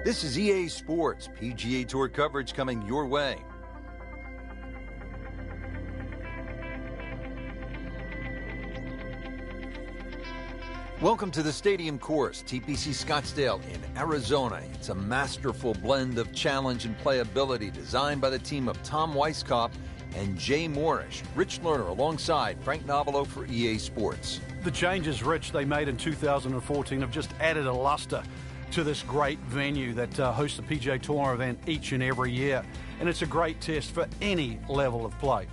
This is EA Sports, PGA Tour coverage coming your way. Welcome to the Stadium Course, TPC Scottsdale in Arizona. It's a masterful blend of challenge and playability designed by the team of Tom Weiskopf and Jay Moorish. Rich Lerner alongside Frank Novelo for EA Sports. The changes, Rich, they made in 2014 have just added a luster to this great venue that hosts the PGA Tour event each and every year. And it's a great test for any level of play.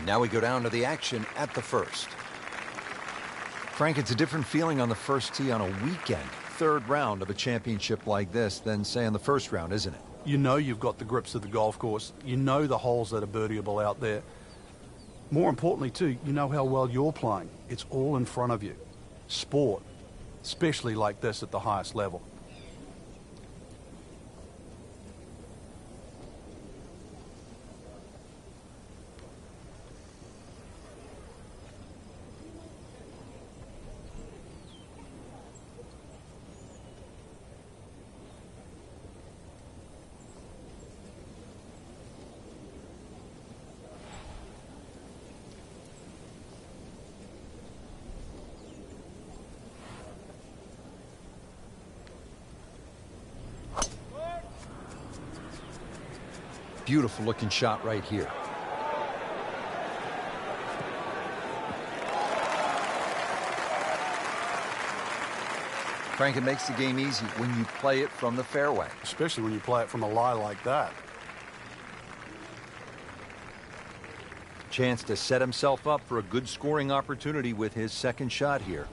Now we go down to the action at the first. Frank, it's a different feeling on the first tee on a weekend, third round of a championship like this than, say, in the first round, isn't it? You know you've got the grips of the golf course. You know the holes that are birdieable out there. More importantly, too, you know how well you're playing. It's all in front of you. Sport, especially like this at the highest level. Beautiful looking shot right here. Frank, it makes the game easy when you play it from the fairway. Especially when you play it from a lie like that. Chance to set himself up for a good scoring opportunity with his second shot here.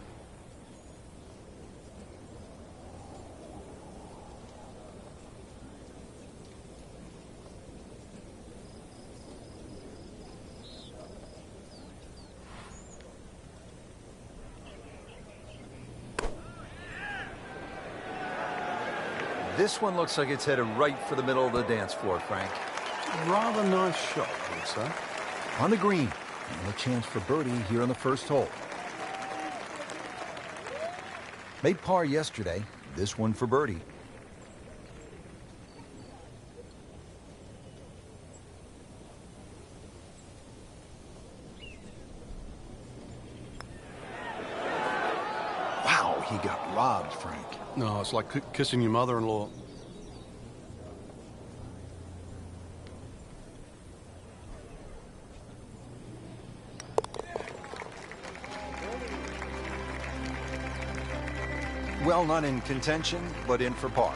This one looks like it's headed right for the middle of the dance floor, Frank. Rather nice shot, I would say. On the green, and a chance for birdie here on the first hole. Made par yesterday, this one for birdie. Wow, he got robbed, Frank. No, it's like kissing your mother-in-law. Well, not in contention, but in for par.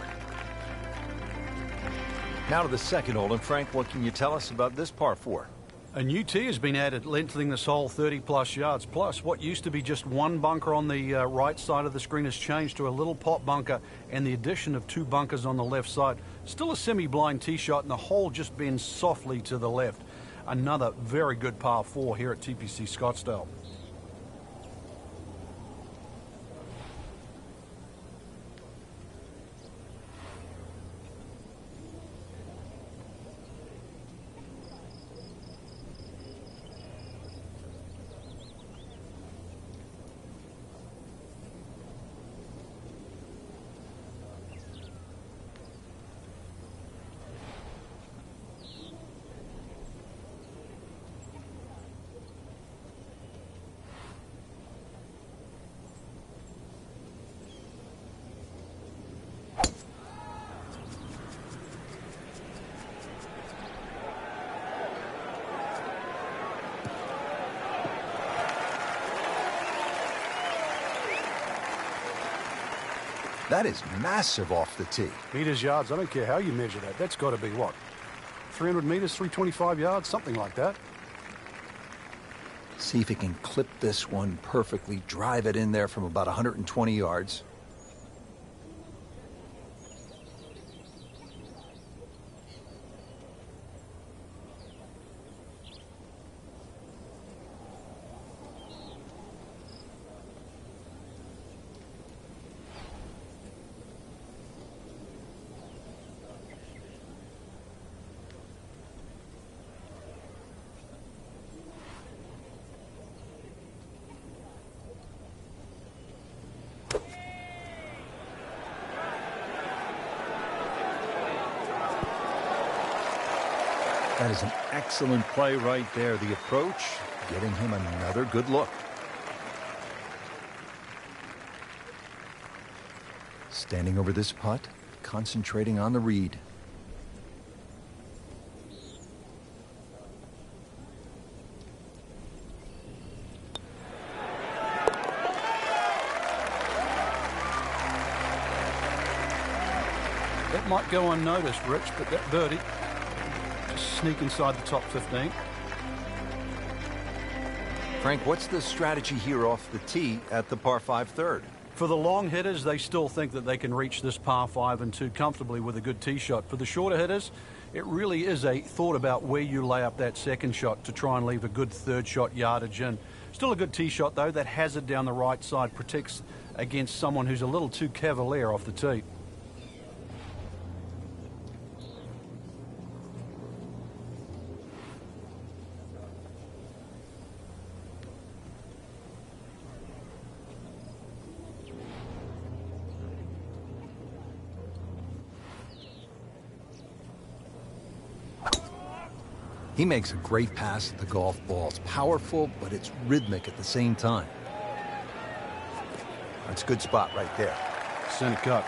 Now to the second hole, and Frank, what can you tell us about this par 4? A new tee has been added, lengthening this hole 30-plus yards. Plus, what used to be just one bunker on the right side of the screen has changed to a little pot bunker, and the addition of 2 bunkers on the left side. Still a semi-blind tee shot, and the hole just bends softly to the left. Another very good par 4 here at TPC Scottsdale. That is massive off the tee. Meters, yards, I don't care how you measure that. That's got to be what? 300 meters, 325 yards, something like that. See if he can clip this one perfectly, drive it in there from about 120 yards. That is an excellent play right there. The approach, getting him another good look. Standing over this putt, concentrating on the read. That might go unnoticed, Rich, but that birdie just sneak inside the top 15. Frank, what's the strategy here off the tee at the par 5 third? For the long hitters, they still think that they can reach this par 5 and 2 comfortably with a good tee shot. For the shorter hitters, it really is a thought about where you lay up that second shot to try and leave a good third shot yardage in. Still a good tee shot, though. That hazard down the right side protects against someone who's a little too cavalier off the tee. He makes a great pass at the golf ball. It's powerful, but it's rhythmic at the same time. That's a good spot right there. Center cut.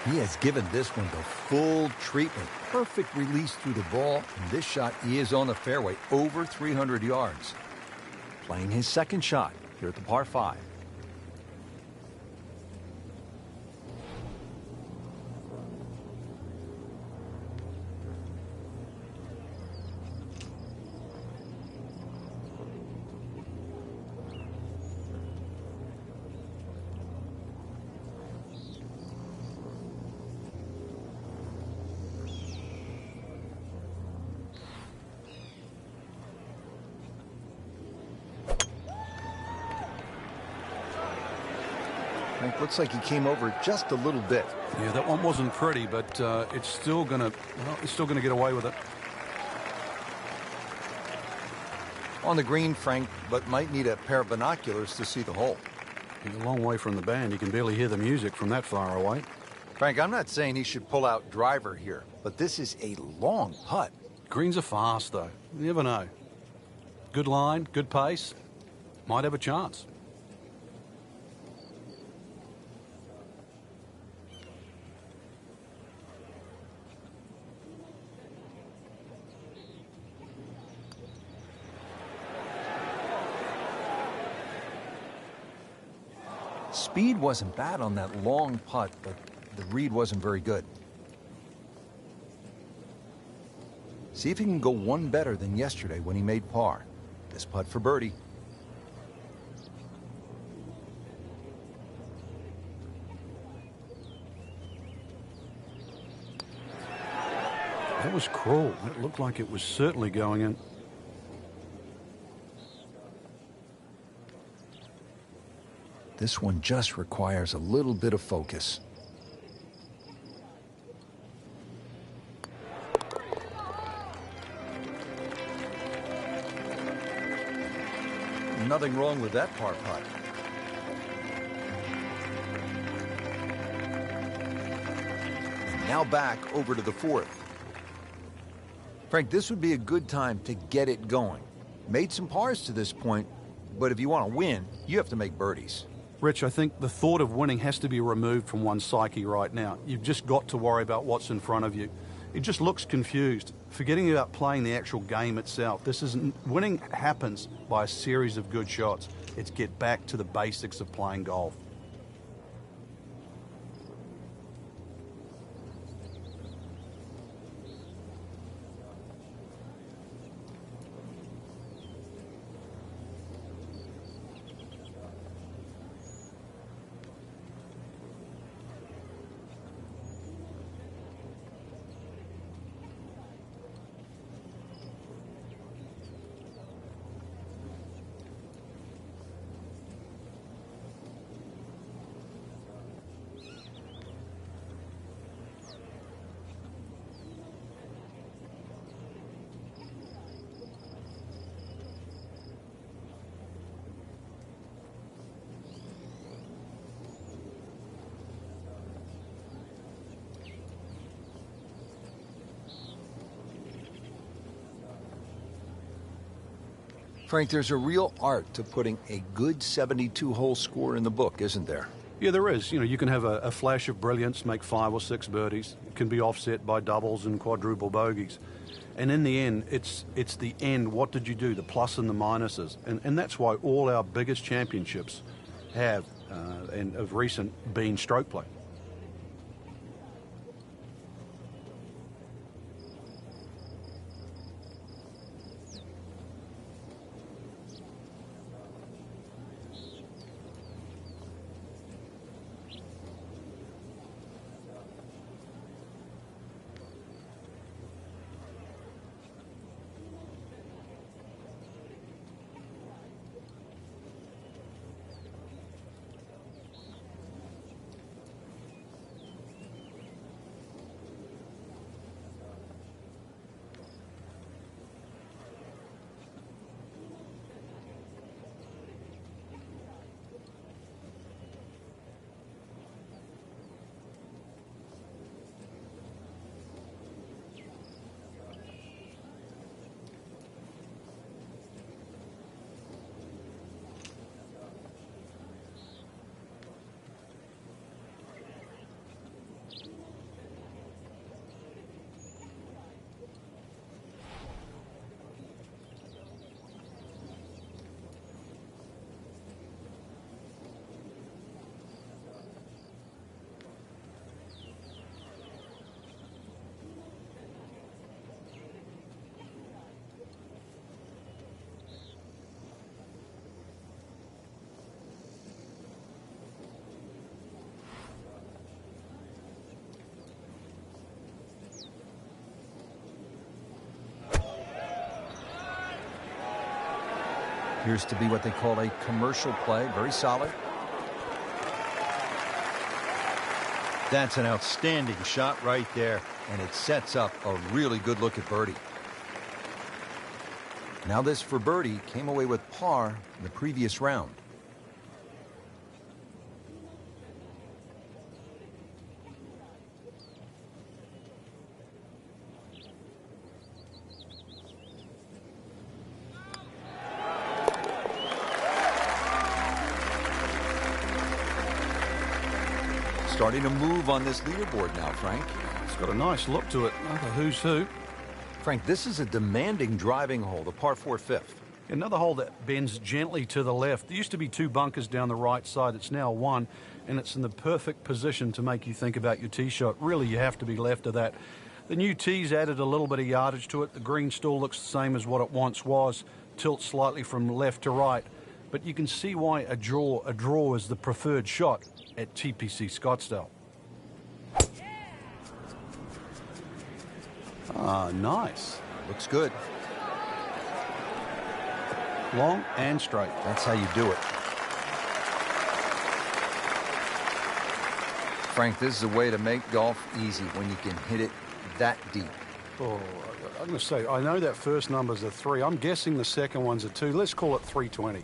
He has given this one the full treatment. Perfect release through the ball, and this shot is on the fairway, over 300 yards. Playing his second shot here at the par 5. Looks like he came over just a little bit. Yeah, that one wasn't pretty, but it's still gonna get away with it. On the green, Frank, but might need a pair of binoculars to see the hole. He's a long way from the band. You can barely hear the music from that far away. Frank, I'm not saying he should pull out driver here, but this is a long putt. Greens are fast, though. You never know. Good line, good pace. Might have a chance. Speed wasn't bad on that long putt, but the read wasn't very good. See if he can go one better than yesterday when he made par. This putt for birdie. That was cruel. It looked like it was certainly going in. This one just requires a little bit of focus. Nothing wrong with that par putt. And now back over to the 4th. Frank, this would be a good time to get it going. Made some pars to this point, but if you want to win, you have to make birdies. Rich, I think the thought of winning has to be removed from one's psyche right now. You've just got to worry about what's in front of you. It just looks confused, forgetting about playing the actual game itself. Winning happens by a series of good shots. It's get back to the basics of playing golf. Frank, there's a real art to putting a good 72-hole score in the book, isn't there? Yeah, there is. You can have a flash of brilliance, make 5 or 6 birdies. It can be offset by doubles and quadruple bogeys. And in the end, it's the end. What did you do? The plus and the minuses. And that's why all our biggest championships have, and of recent, been stroke play. Appears to be what they call a commercial play. Very solid. That's an outstanding shot right there. And it sets up a really good look at birdie. Now this for birdie came away with par in the previous round. Starting to move on this leaderboard now, Frank. It's got a nice look to it. Another who's who. Frank, this is a demanding driving hole, the par 4 fifth. Another hole that bends gently to the left. There used to be 2 bunkers down the right side. It's now 1, and it's in the perfect position to make you think about your tee shot. Really, you have to be left of that. The new tees added a little bit of yardage to it. The green still looks the same as what it once was. Tilts slightly from left to right. But you can see why a draw is the preferred shot at TPC Scottsdale. Ah, nice. Looks good. Long and straight. That's how you do it. Frank, this is a way to make golf easy when you can hit it that deep. Oh, I'm going to say, I know that first number's a 3. I'm guessing the second one's a 2. Let's call it 320.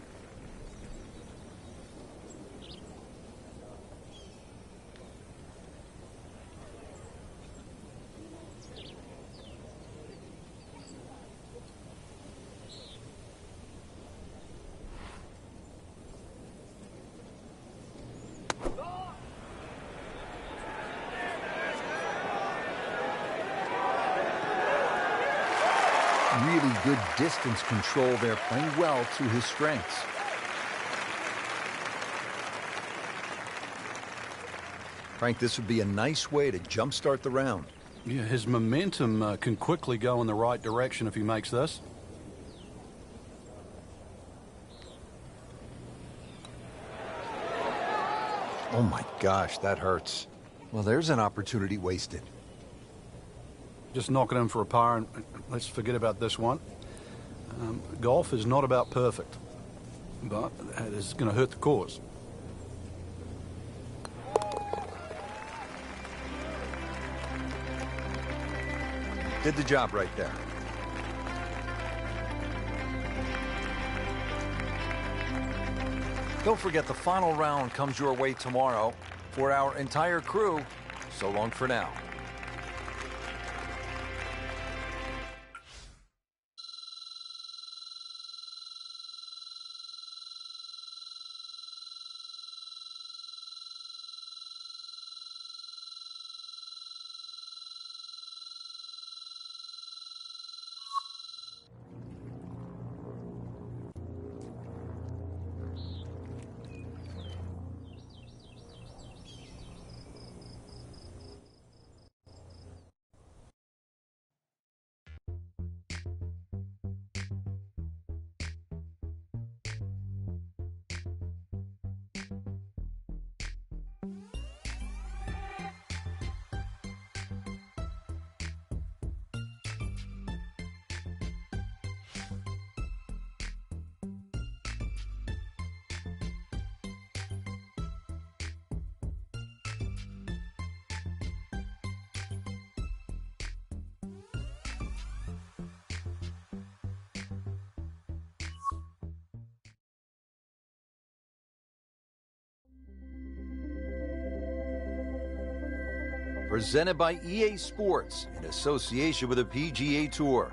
Really good distance control there, playing well to his strengths. Frank, this would be a nice way to jumpstart the round. Yeah, his momentum can quickly go in the right direction if he makes this. Oh my gosh, that hurts. Well, there's an opportunity wasted. Just knock it in for a par, and let's forget about this one. Golf is not about perfect, but it is going to hurt the cause. Did the job right there. Don't forget, the final round comes your way tomorrow. For our entire crew, so long for now. presented by EA Sports in association with the PGA Tour.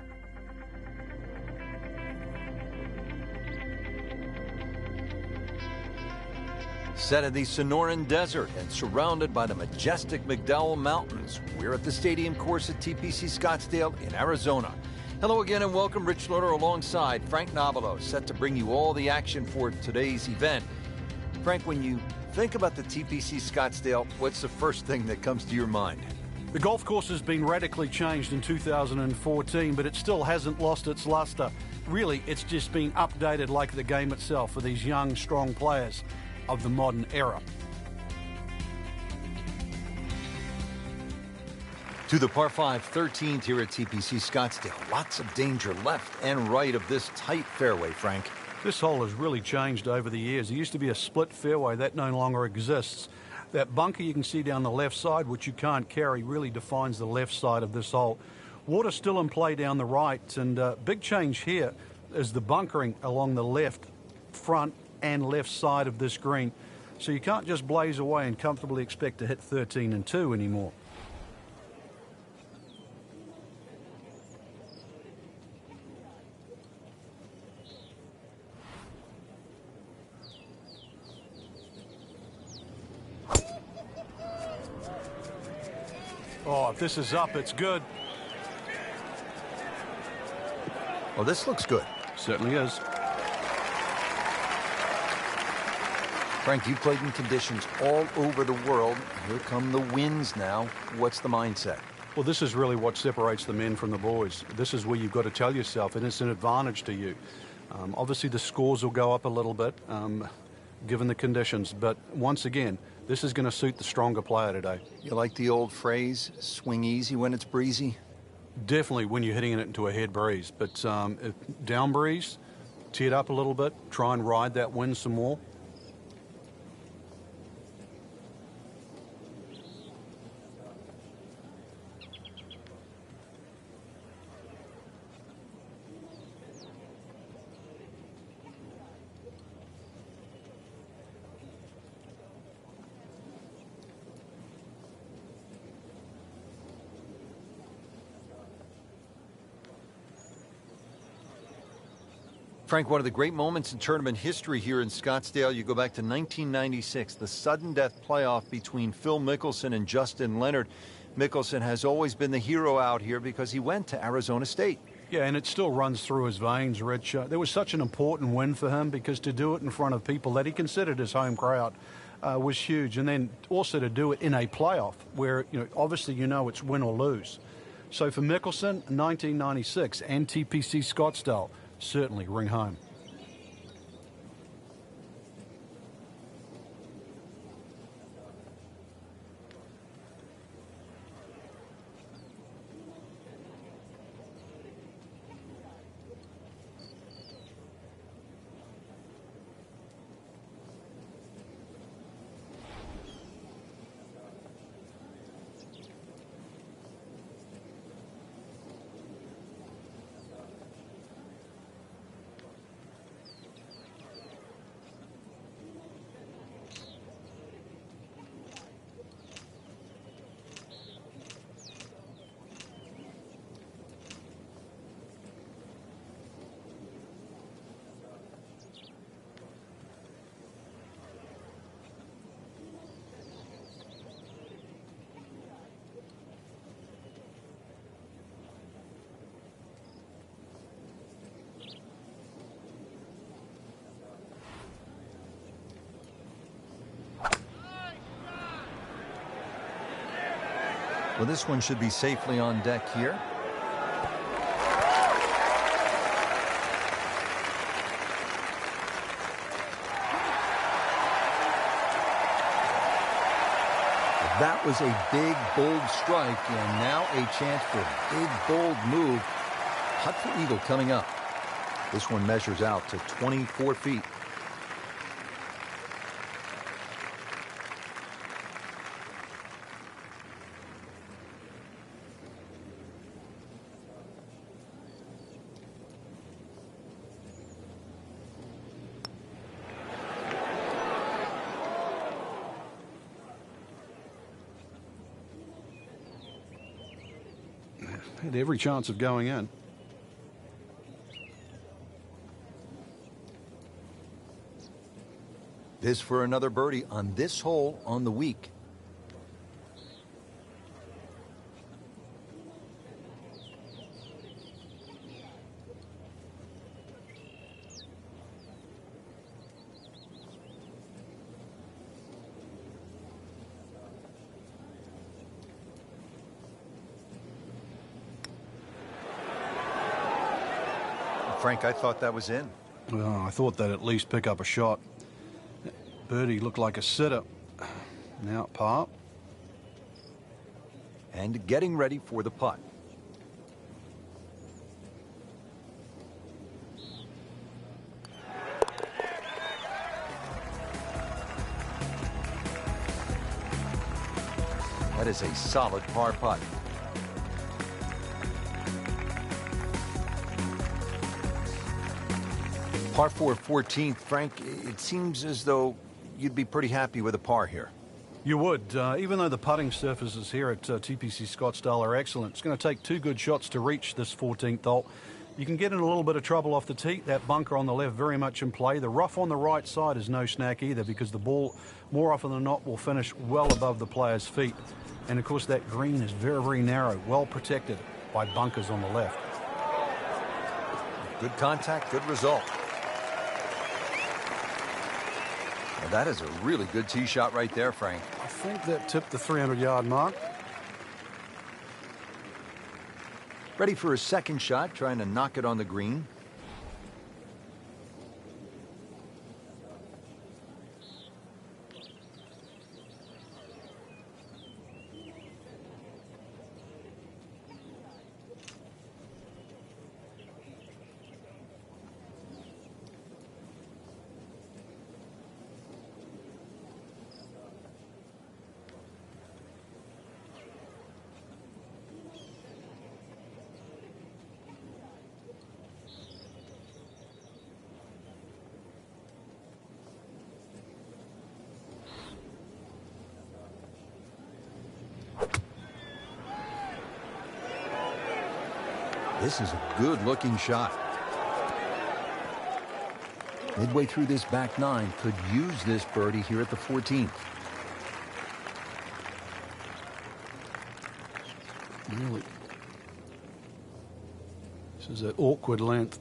Set in the Sonoran Desert and surrounded by the majestic McDowell Mountains, we're at the Stadium Course at TPC Scottsdale in Arizona. Hello again and welcome. Rich Lerner alongside Frank Nobilo, set to bring you all the action for today's event. Frank, when you think about the TPC Scottsdale, what's the first thing that comes to your mind? The golf course has been radically changed in 2014, but it still hasn't lost its luster. Really, it's just been updated like the game itself for these young, strong players of the modern era. To the par 5 13th here at TPC Scottsdale. Lots of danger left and right of this tight fairway, Frank. This hole has really changed over the years. There used to be a split fairway. That no longer exists. That bunker you can see down the left side, which you can't carry, really defines the left side of this hole. Water still in play down the right, and big change here is the bunkering along the left front and left side of this green. So you can't just blaze away and comfortably expect to hit 13 and 2 anymore. Oh, if this is up, it's good. Well, this looks good. Certainly is. Frank, you played in conditions all over the world. Here come the winds now. What's the mindset? Well, this is really what separates the men from the boys. This is where you've got to tell yourself, and it's an advantage to you. Obviously, the scores will go up a little bit, given the conditions. But once again, this is going to suit the stronger player today. You like the old phrase, swing easy when it's breezy? Definitely when you're hitting it into a head breeze. But if down breeze, tee it up a little bit, try and ride that wind some more. Frank, one of the great moments in tournament history here in Scottsdale, you go back to 1996, the sudden death playoff between Phil Mickelson and Justin Leonard. Mickelson has always been the hero out here because he went to Arizona State. Yeah, and it still runs through his veins, Rich. There was such an important win for him because to do it in front of people that he considered his home crowd was huge. And then also to do it in a playoff where, obviously it's win or lose. So for Mickelson, 1996 and TPC Scottsdale, certainly ring home. Well, this one should be safely on deck here. That was a big, bold strike, and now a chance for a big, bold move. Putt for eagle coming up. This one measures out to 24 feet. Had every chance of going in. This for another birdie on this hole on the week. Frank, I thought that was in. Well, I thought they'd at least pick up a shot. Birdie looked like a sitter. Now par. And getting ready for the putt. That is a solid par putt. Par 4 14th, Frank, it seems as though you'd be pretty happy with a par here. You would, even though the putting surfaces here at TPC Scottsdale are excellent. It's going to take 2 good shots to reach this 14th hole. You can get in a little bit of trouble off the tee. That bunker on the left very much in play. The rough on the right side is no snack either, because the ball more often than not will finish well above the player's feet. And of course that green is very, very narrow, well protected by bunkers on the left. Good contact, good result. Well, that is a really good tee shot right there, Frank. I think that tipped the 300-yard mark. Ready for a second shot, trying to knock it on the green. This is a good-looking shot. Midway through this back 9, could use this birdie here at the 14th. Really? This is an awkward length.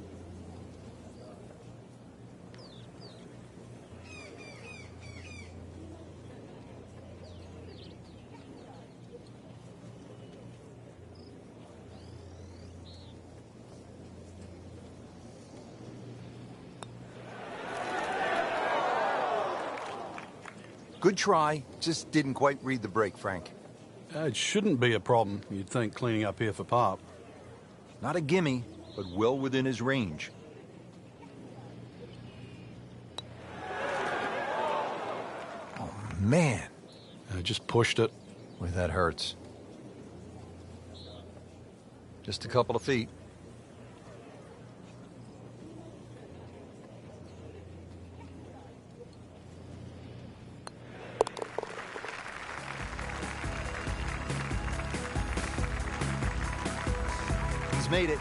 Good try, just didn't quite read the break, Frank. It shouldn't be a problem, you'd think, cleaning up here for par. Not a gimme, but well within his range. Oh, man. Just pushed it. Boy, that hurts. Just a couple of feet. Made it.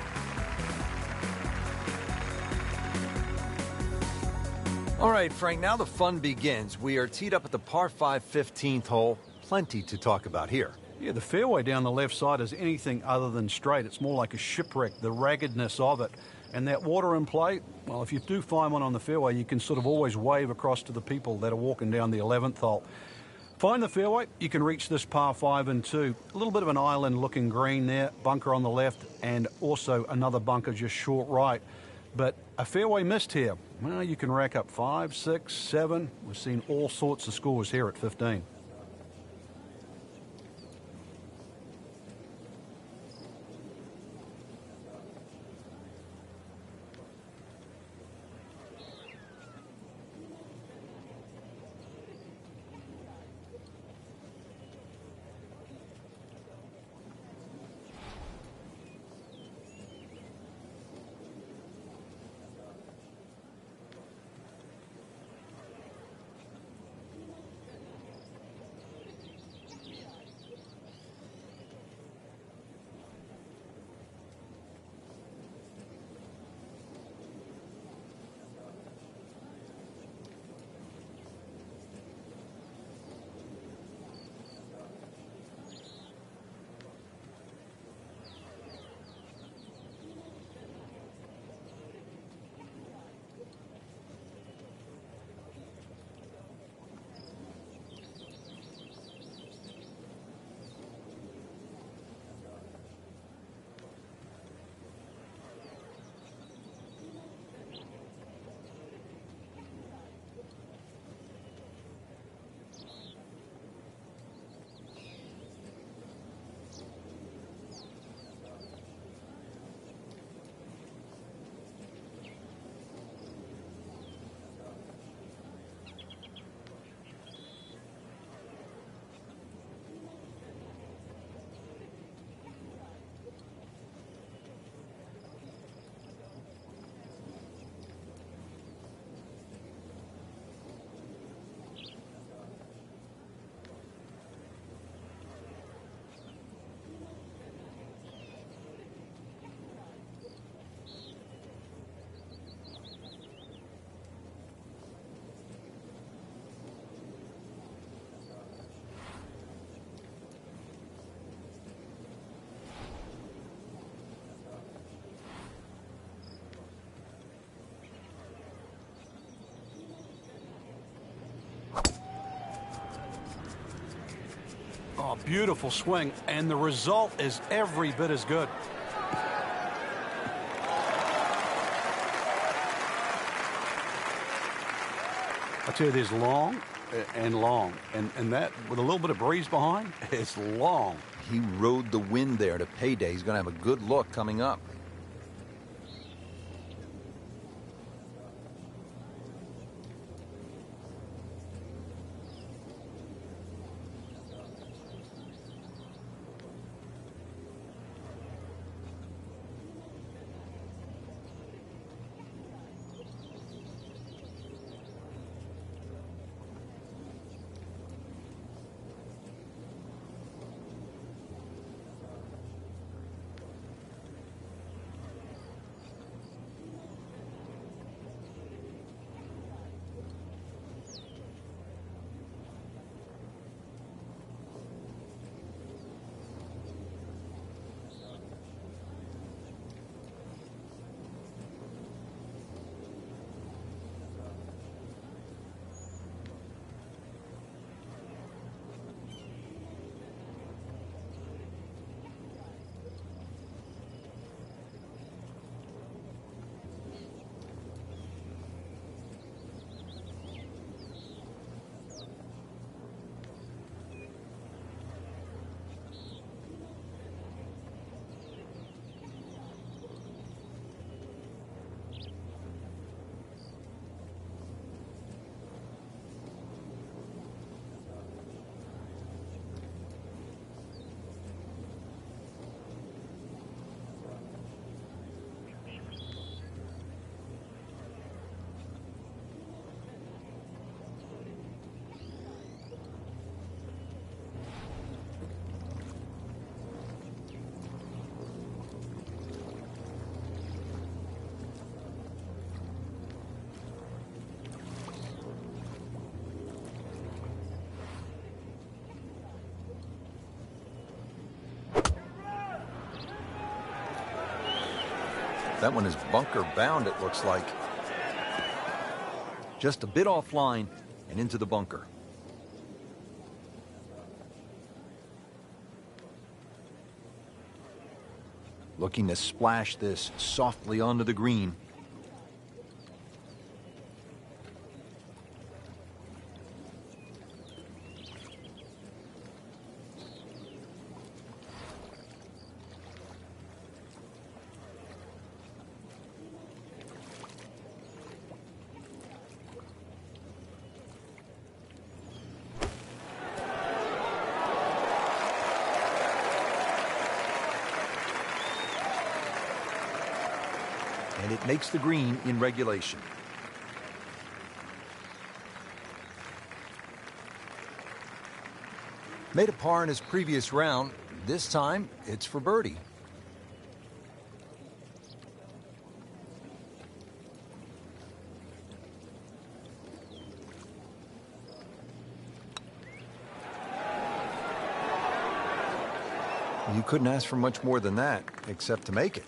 All right, Frank, now the fun begins. We are teed up at the par 5 15th hole. Plenty to talk about here. Yeah, the fairway down the left side is anything other than straight. It's more like a shipwreck, the raggedness of it. And that water in play, well, if you do find one on the fairway, you can sort of always wave across to the people that are walking down the 11th hole. Find the fairway, you can reach this par 5 and 2. A little bit of an island-looking green there, bunker on the left, and also another bunker just short right. But a fairway missed here. Well, you can rack up 5, 6, 7. We've seen all sorts of scores here at 15. beautiful swing, and the result is every bit as good. I tell you, there's long and long, and that with a little bit of breeze behind, it's long. He rode the wind there to payday. He's going to have a good look coming up. That one is bunker bound, it looks like. Just a bit offline and into the bunker. Looking to splash this softly onto the green. And it makes the green in regulation. Made a par in his previous round. This time, it's for birdie. You couldn't ask for much more than that, except to make it.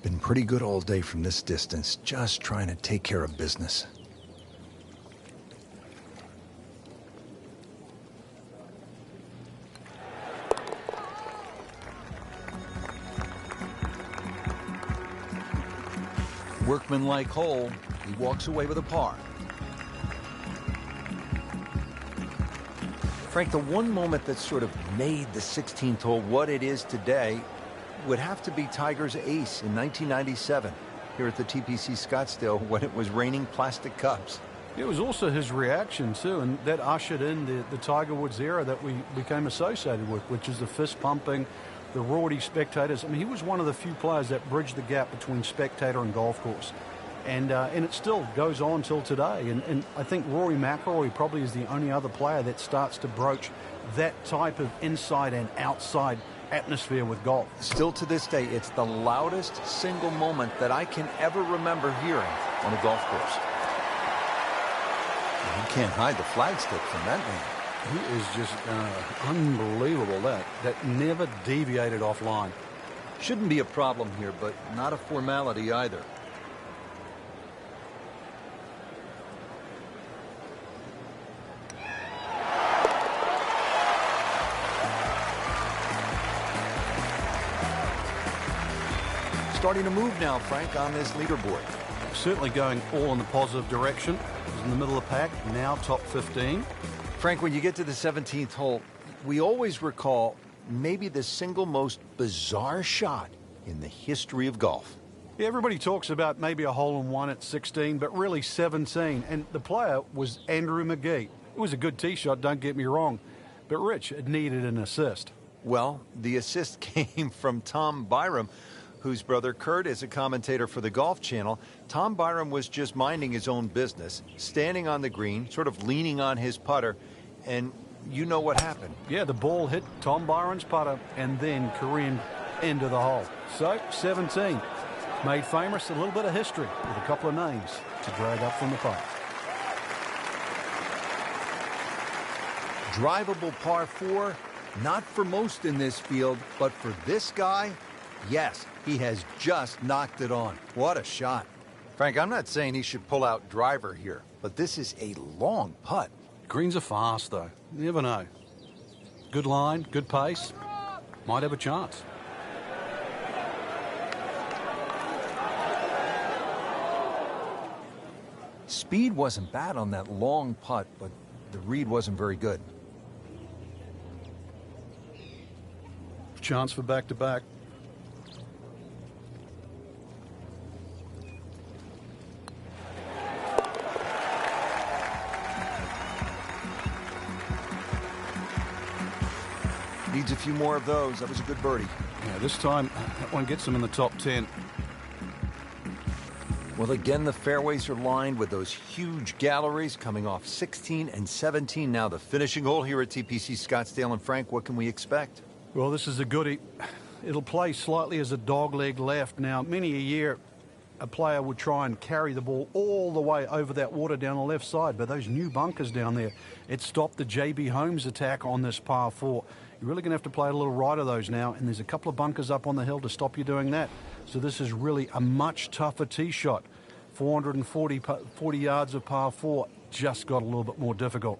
Been pretty good all day from this distance, just trying to take care of business. Workmanlike hole, he walks away with a par. Frank, the one moment that sort of made the 16th hole what it is today would have to be Tiger's ace in 1997 here at the TPC Scottsdale when it was raining plastic cups. It was also his reaction too, and that ushered in the Tiger Woods era that we became associated with, which is the fist pumping, the rowdy spectators. I mean, he was one of the few players that bridged the gap between spectator and golf course. And it still goes on till today. And I think Rory McIlroy probably is the only other player that starts to broach that type of inside and outside atmosphere with golf. Still to this day, it's the loudest single moment that I can ever remember hearing on a golf course. And you can't hide the flagstick from that man. He is just unbelievable. That never deviated offline. Shouldn't be a problem here, but not a formality either. starting to move now, Frank, on this leaderboard. Certainly going all in the positive direction. He's in the middle of the pack, now top 15. Frank, when you get to the 17th hole, we always recall maybe the single most bizarre shot in the history of golf. Yeah, everybody talks about maybe a hole-in-one at 16, but really 17. And the player was Andrew Magee. It was a good tee shot, don't get me wrong. But Rich, it needed an assist. Well, the assist came from Tom Byram, whose brother Kurt is a commentator for the Golf Channel. Tom Byram was just minding his own business, standing on the green, sort of leaning on his putter, and you know what happened. Yeah, the ball hit Tom Byram's putter and then careened into the hole. So, 17. Made famous a little bit of history with a couple of names to drag up from the putt. Drivable par 4, not for most in this field, but for this guy, yes, he has just knocked it on. What a shot. Frank, I'm not saying he should pull out driver here, but this is a long putt. Greens are fast, though. You never know. Good line, good pace. Might have a chance. Speed wasn't bad on that long putt, but the read wasn't very good. Chance for back-to-back. Needs a few more of those. That was a good birdie. Yeah, this time, that one gets him in the top 10. Well, again, the fairways are lined with those huge galleries coming off 16 and 17. Now the finishing hole here at TPC Scottsdale. And Frank, what can we expect? Well, this is a goodie. It'll play slightly as a dogleg left. Now, many a year, a player would try and carry the ball all the way over that water down the left side. But those new bunkers down there, it stopped the J.B. Holmes attack on this par 4. You're really going to have to play a little right of those now, and there's a couple of bunkers up on the hill to stop you doing that. So this is really a much tougher tee shot. 40 yards of par 4 just got a little bit more difficult.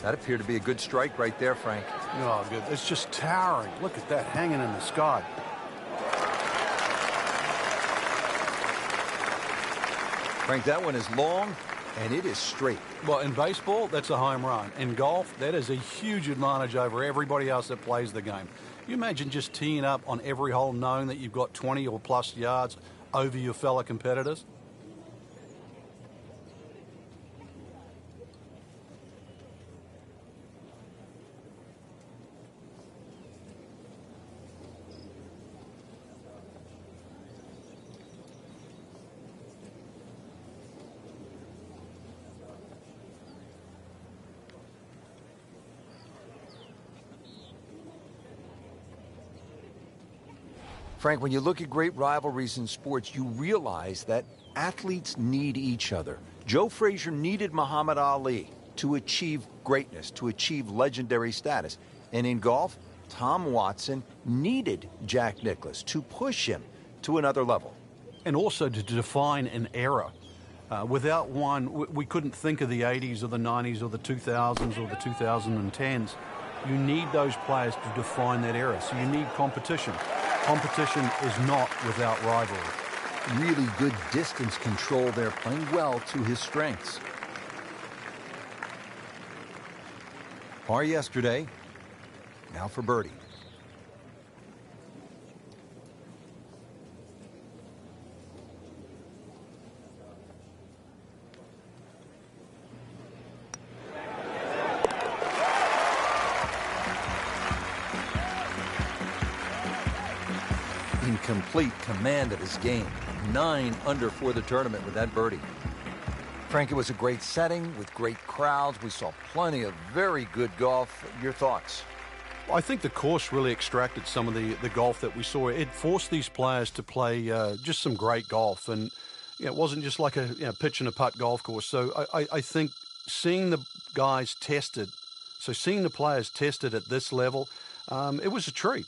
That appeared to be a good strike right there, Frank. Oh, good. It's just towering. Look at that hanging in the sky. Frank, that one is long, and it is straight. Well, in baseball, that's a home run. In golf, that is a huge advantage over everybody else that plays the game. You imagine just teeing up on every hole knowing that you've got 20 or plus yards over your fellow competitors? Frank, when you look at great rivalries in sports, you realize that athletes need each other. Joe Frazier needed Muhammad Ali to achieve greatness, to achieve legendary status. And in golf, Tom Watson needed Jack Nicklaus to push him to another level. And also to define an era. Without one, we couldn't think of the 80s or the 90s or the 2000s or the 2010s. You need those players to define that era. So you need competition. Competition is not without rivalry. Really good distance control there, playing well to his strengths. Par yesterday, now for birdie. In complete command of his game. 9 under for the tournament with that birdie. Frank, it was a great setting with great crowds. We saw plenty of very good golf. Your thoughts? I think the course really extracted some of the golf that we saw. It forced these players to play just some great golf. And it wasn't just like a pitch and a putt golf course. So I think seeing the guys tested, seeing the players tested at this level, it was a treat.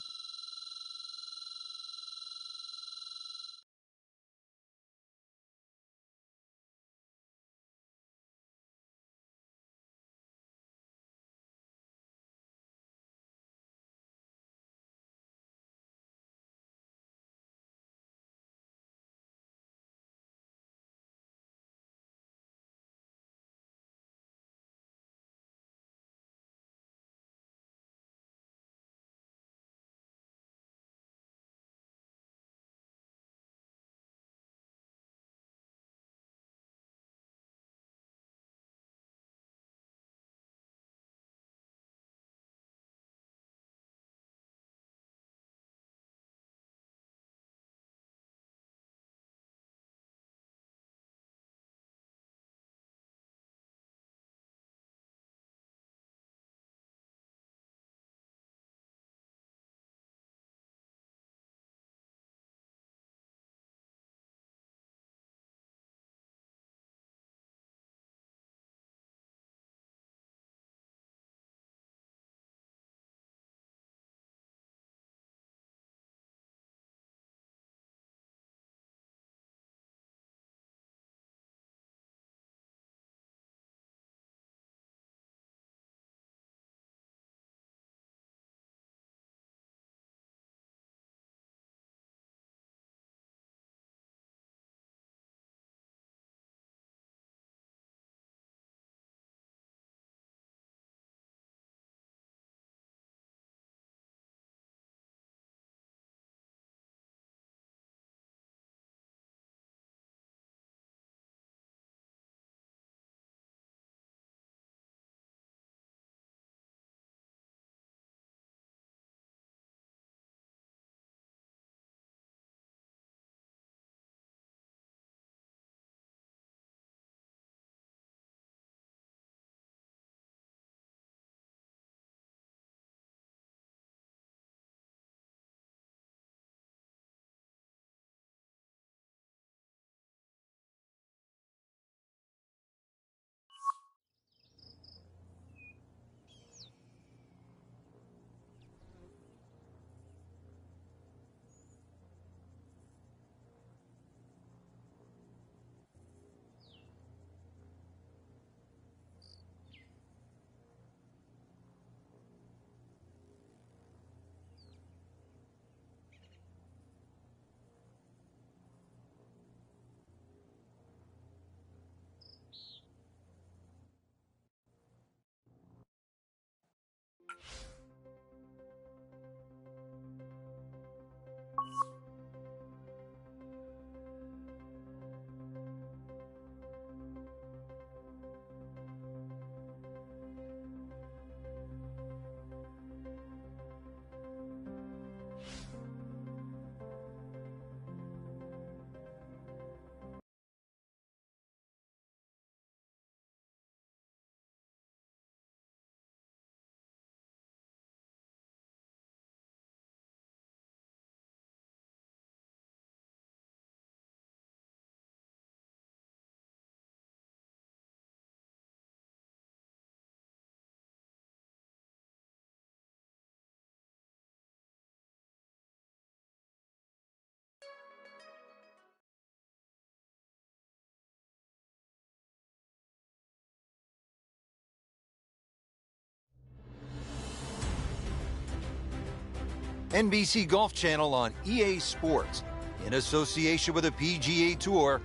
NBC Golf Channel on EA Sports, in association with the PGA Tour,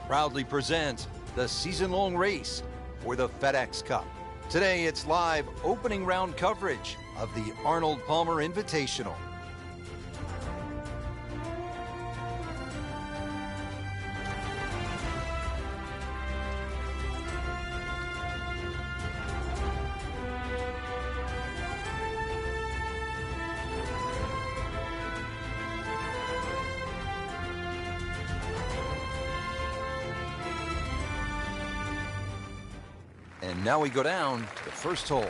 proudly presents the season-long race for the FedEx Cup. Today, it's live opening round coverage of the Arnold Palmer Invitational. And now we go down to the first hole.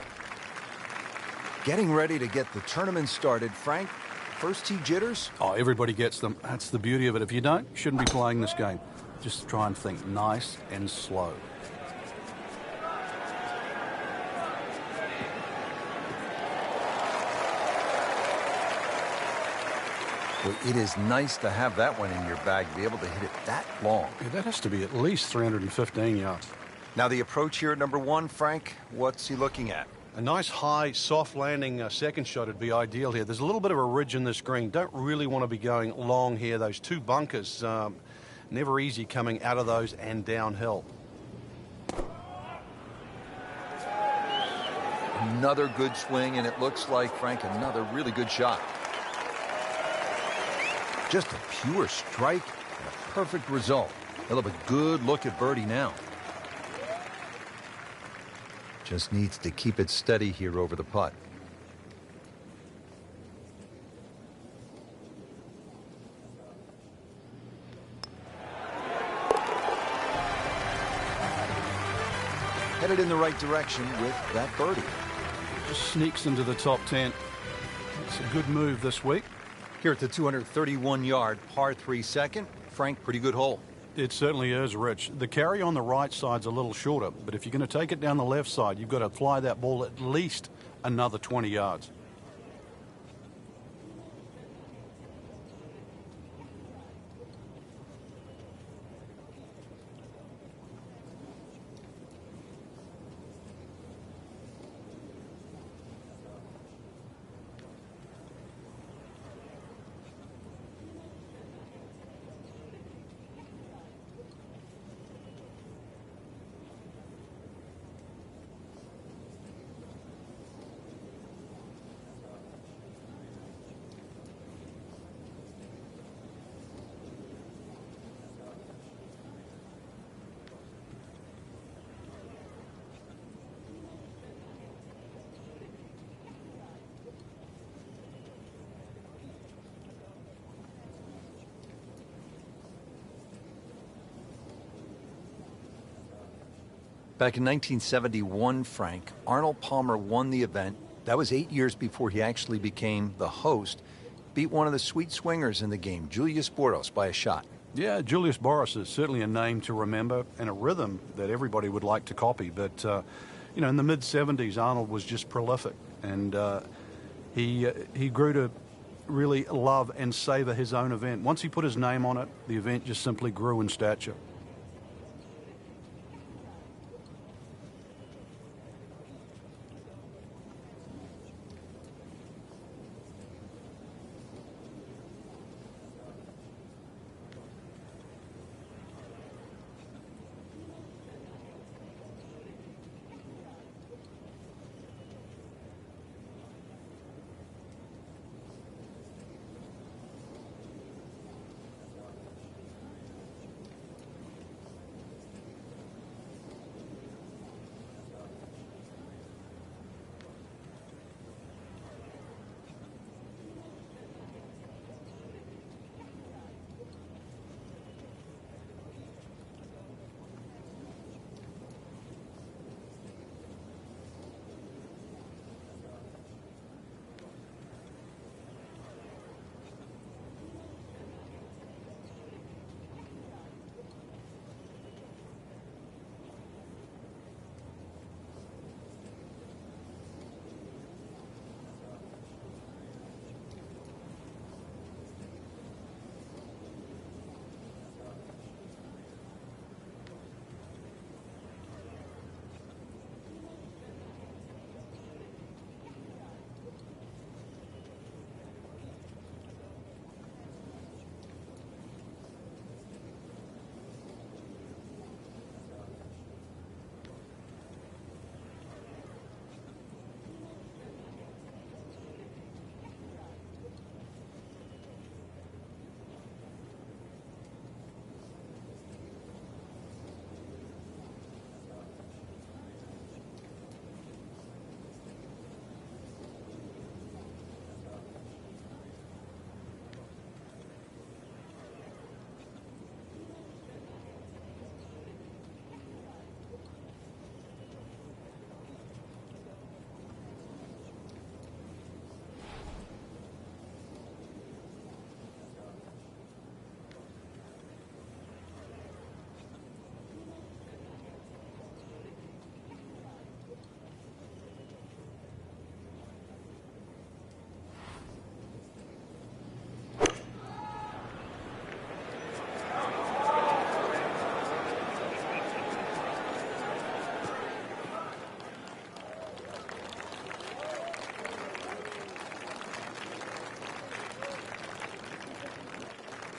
Getting ready to get the tournament started. Frank, first tee jitters? Oh, everybody gets them. That's the beauty of it. If you don't, you shouldn't be playing this game. Just try and think nice and slow. Well, it is nice to have that one in your bag, to be able to hit it that long. Yeah, that has to be at least 315 yards. Now the approach here at number 1, Frank, what's he looking at? A nice high, soft landing second shot would be ideal here. There's a little bit of a ridge in this green. Don't really want to be going long here. Those two bunkers, never easy coming out of those and downhill. Another good swing, and it looks like, Frank, another really good shot. Just a pure strike and a perfect result. He'll have a good look at birdie now. Just needs to keep it steady here over the putt. Headed in the right direction with that birdie. Just sneaks into the top 10. It's a good move this week. Here at the 231-yard par 3 second, Frank, pretty good hole. It certainly is, Rich. The carry on the right side's a little shorter, but if you're going to take it down the left side, you've got to fly that ball at least another 20 yards. Back in 1971, Frank, Arnold Palmer won the event. That was 8 years before he actually became the host. Beat one of the sweet swingers in the game, Julius Boros, by a shot. Yeah, Julius Boros is certainly a name to remember and a rhythm that everybody would like to copy. But, you know, in the mid-'70s, Arnold was just prolific. And he grew to really love and savor his own event. Once he put his name on it, the event just simply grew in stature.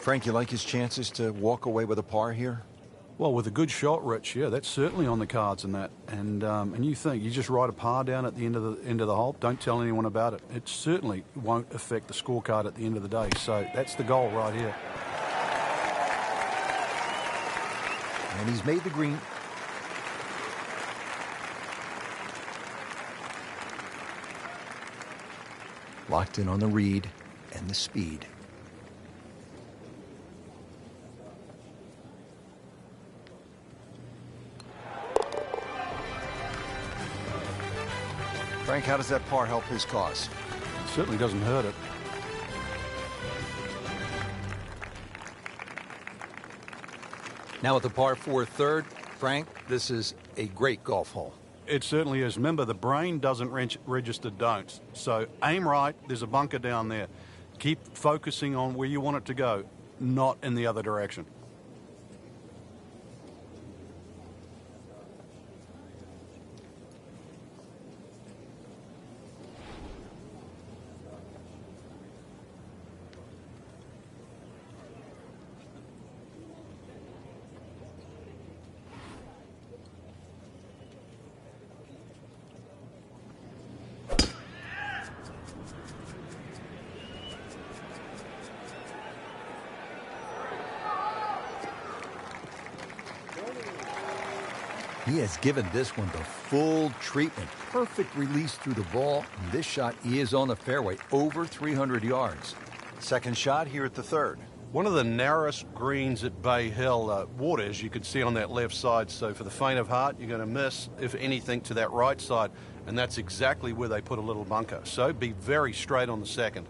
Frank, you like his chances to walk away with a par here? Well, with a good shot, Rich, yeah, that's certainly on the cards in that. And you think you just write a par down at the end of the hole. Don't tell anyone about it. It certainly won't affect the scorecard at the end of the day. So that's the goal right here. And he's made the green. Locked in on the read and the speed. Frank, how does that par help his cause? It certainly doesn't hurt it. Now at the par 4 third, Frank, this is a great golf hole. It certainly is. Remember, the brain doesn't register don'ts. So aim right. There's a bunker down there. Keep focusing on where you want it to go, not in the other direction. He has given this one the full treatment. Perfect release through the ball. And this shot, he is on the fairway, over 300 yards. Second shot here at the third. One of the narrowest greens at Bay Hill. Water, as you can see on that left side. So for the faint of heart, you're going to miss, if anything, to that right side. And that's exactly where they put a little bunker. So be very straight on the second.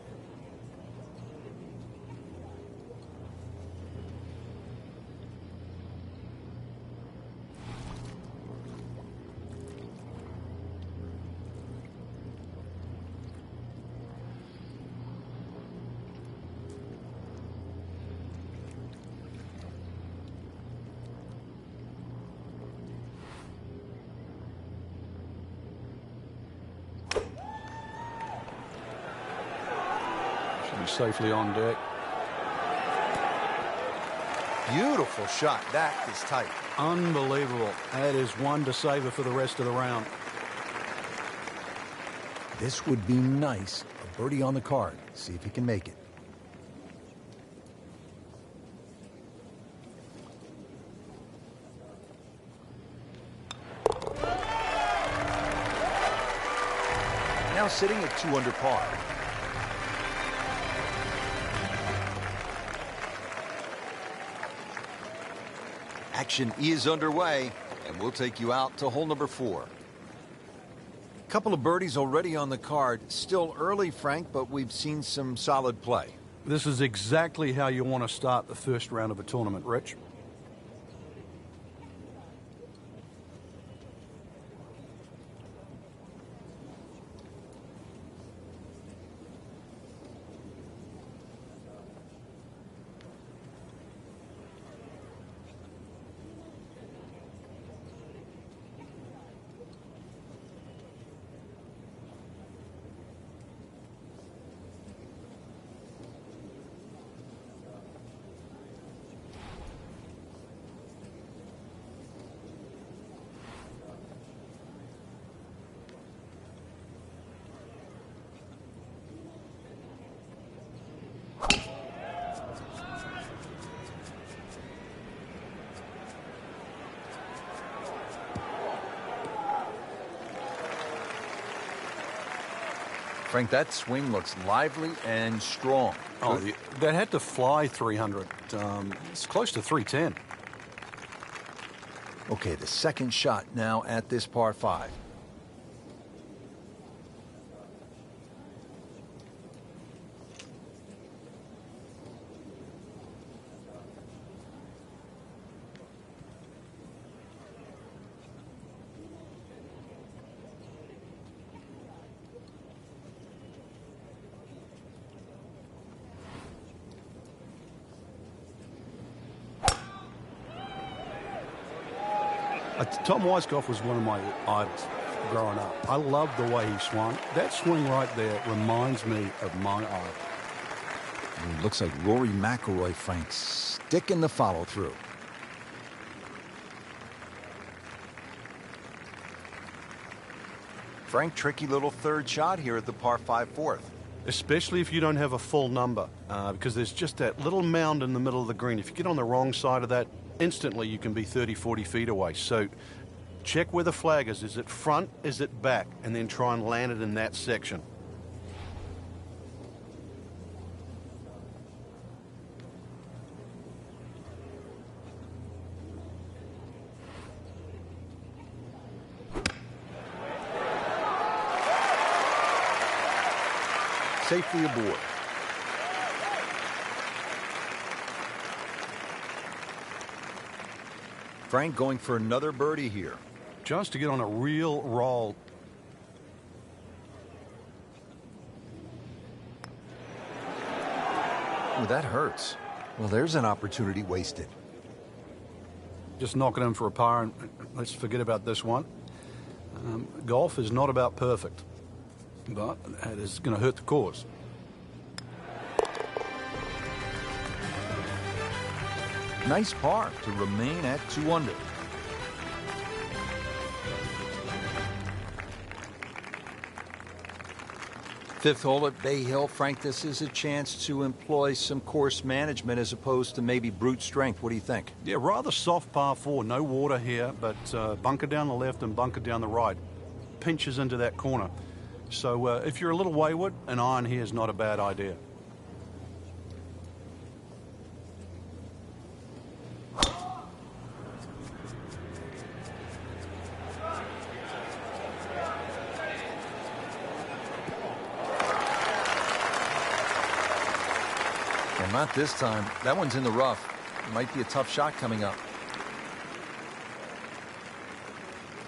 Safely on deck. Beautiful shot. That is tight. Unbelievable. That is one to savor for the rest of the round. This would be nice. A birdie on the card. See if he can make it. Now sitting at 2 under par. Action is underway, and we'll take you out to hole number 4. Couple of birdies already on the card. Still early, Frank, but we've seen some solid play. This is exactly how you want to start the first round of a tournament, Rich. Frank, that swing looks lively and strong. Oh, that had to fly 300. It's close to 310. Okay, the second shot now at this par 5. Tom Weiskopf was one of my idols growing up. I loved the way he swung. That swing right there reminds me of my idol. It looks like Rory McIlroy, Frank, sticking the follow through. Frank, tricky little third shot here at the par 5 fourth. Especially if you don't have a full number, because there's just that little mound in the middle of the green. If you get on the wrong side of that, instantly you can be 30, 40 feet away. So check where the flag is. Is it front? Is it back? And then try and land it in that section. Safely aboard. Frank going for another birdie here. Just to get on a real roll. Ooh, that hurts. Well, there's an opportunity wasted. Just knock it in for a par, and let's forget about this one. Golf is not about perfect, but it is going to hurt the cause. Nice par to remain at 2 under. Fifth hole at Bay Hill. Frank, this is a chance to employ some course management as opposed to maybe brute strength. What do you think? Yeah, rather soft par 4. No water here, but bunker down the left and bunker down the right. Pinches into that corner. So if you're a little wayward, an iron here is not a bad idea. Well, not this time. That one's in the rough. It might be a tough shot coming up.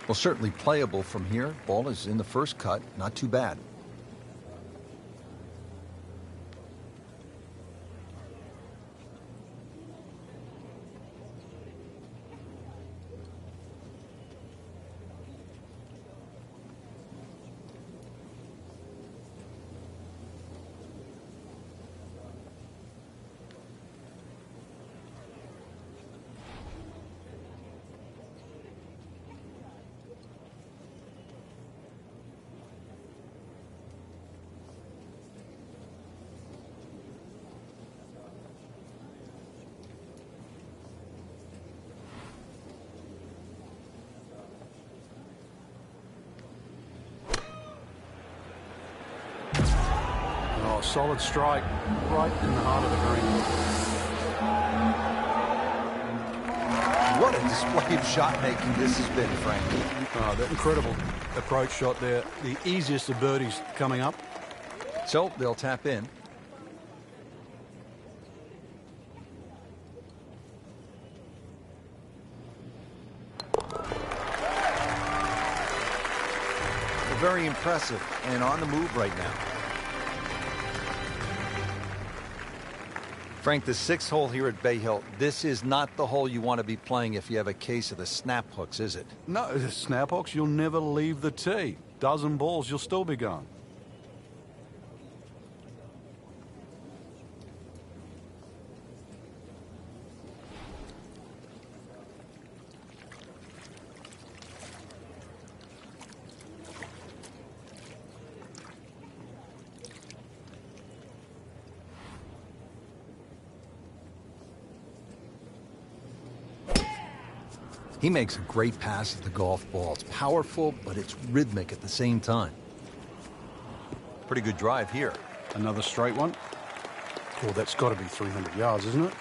Well, certainly playable from here. Ball is in the first cut. Not too bad. Solid strike right in the heart of the green. What a display of shot making this has been, Frank. That incredible approach shot there. The easiest of birdies coming up. So they'll tap in. Very impressive and on the move right now. Frank, the sixth hole here at Bay Hill, this is not the hole you want to be playing if you have a case of the snap hooks, is it? No, snap hooks, you'll never leave the tee. Dozen balls, you'll still be going. He makes a great pass at the golf ball. It's powerful, but it's rhythmic at the same time. Pretty good drive here. Another straight one. Oh, that's got to be 300 yards, isn't it?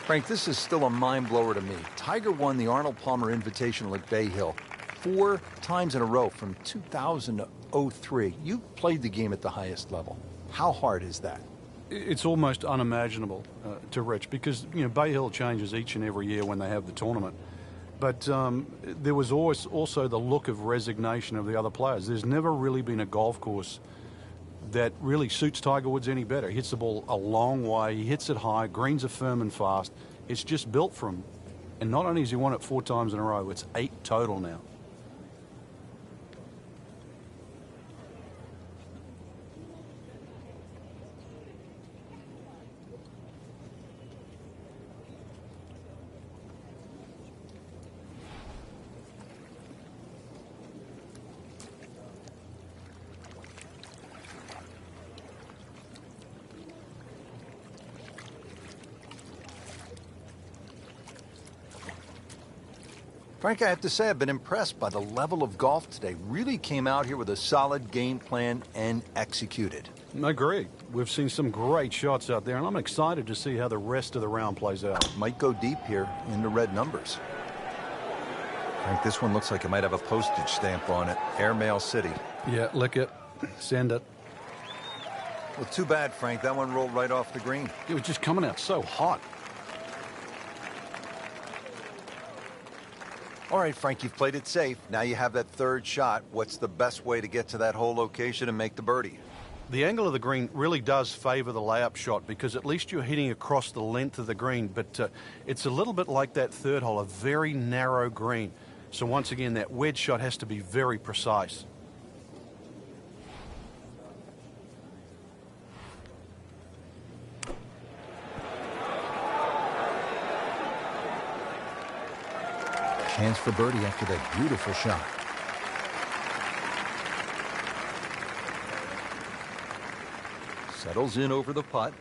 Frank, this is still a mind blower to me. Tiger won the Arnold Palmer Invitational at Bay Hill 4 times in a row from 2000 to 03. You played the game at the highest level. How hard is that? It's almost unimaginable to Rich because, you know, Bay Hill changes each and every year when they have the tournament. But there was always also the look of resignation of the other players. There's never really been a golf course that really suits Tiger Woods any better. He hits the ball a long way. He hits it high. Greens are firm and fast. It's just built for him. And not only has he won it 4 times in a row, it's 8 total now. Frank, I have to say I've been impressed by the level of golf today. Really came out here with a solid game plan and executed. Agreed. We've seen some great shots out there, and I'm excited to see how the rest of the round plays out. Might go deep here into red numbers. Frank, this one looks like it might have a postage stamp on it. Airmail City. Yeah, lick it. Send it. Well, too bad, Frank. That one rolled right off the green. It was just coming out so hot. All right, Frank, you've played it safe. Now you have that third shot. What's the best way to get to that hole location and make the birdie? The angle of the green really does favor the layup shot because at least you're hitting across the length of the green, but it's a little bit like that third hole, a very narrow green. So once again, that wedge shot has to be very precise. Chance for birdie after that beautiful shot. Settles in over the putt.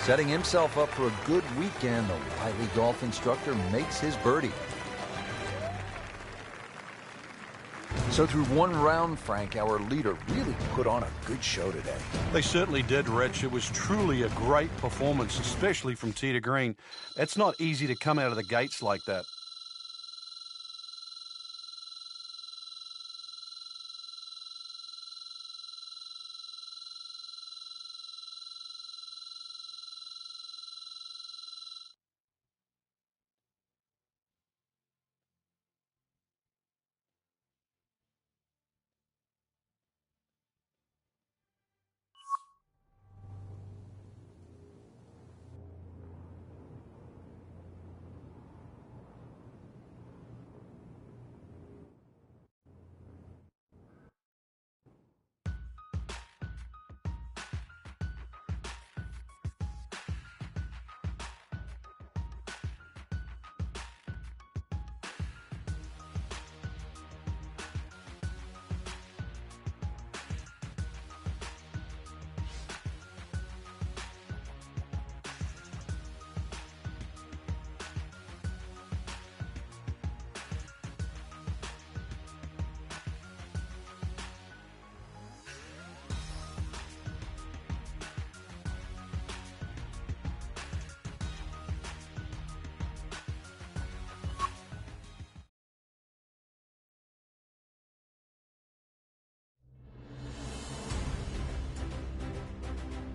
Setting himself up for a good weekend, the Wiley golf instructor makes his birdie. So through one round, Frank, our leader really put on a good show today. They certainly did, Rich. It was truly a great performance, especially from tee to green. It's not easy to come out of the gates like that.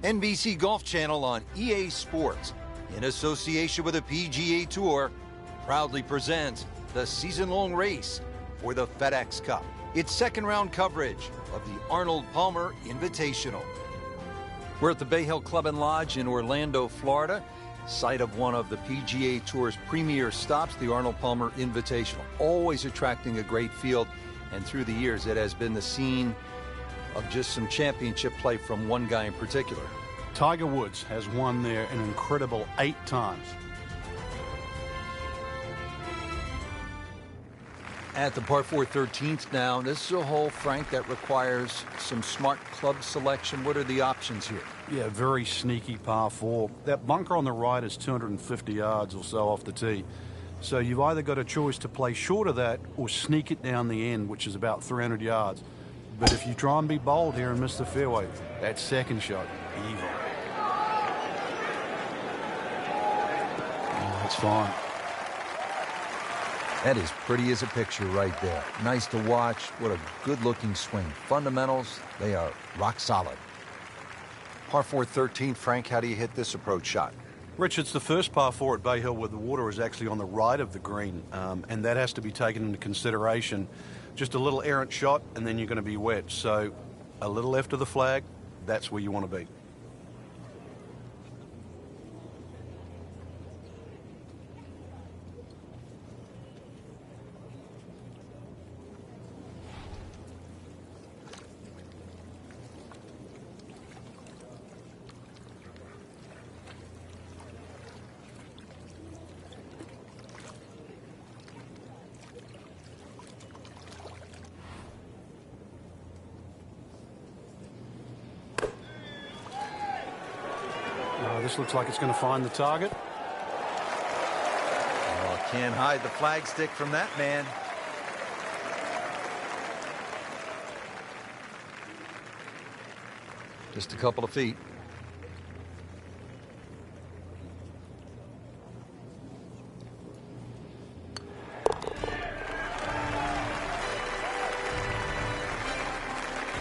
NBC Golf Channel on EA Sports, in association with the PGA Tour, proudly presents the season-long race for the FedEx Cup. It's second-round coverage of the Arnold Palmer Invitational. We're at the Bay Hill Club and Lodge in Orlando, Florida, site of one of the PGA Tour's premier stops, the Arnold Palmer Invitational. Always attracting a great field, and through the years, it has been the scene of just some championship play from one guy in particular. Tiger Woods has won there an incredible 8 times. At the par 4 13th now, this is a hole, Frank, that requires some smart club selection. What are the options here? Yeah, very sneaky par 4. That bunker on the right is 250 yards or so off the tee. So you've either got a choice to play short of that or sneak it down the end, which is about 300 yards. But if you try and be bold here and miss the fairway, that second shot, evil. Oh, that's fine. That is pretty as a picture right there. Nice to watch. What a good-looking swing. Fundamentals, they are rock solid. Par 4 13, Frank, how do you hit this approach shot? Rich, it's the first par 4 at Bay Hill where the water is actually on the right of the green, and that has to be taken into consideration. Just a little errant shot, and then you're going to be wet. So a little left of the flag, that's where you want to be. This looks like it's going to find the target. Oh, can't hide the flagstick from that man. Just a couple of feet.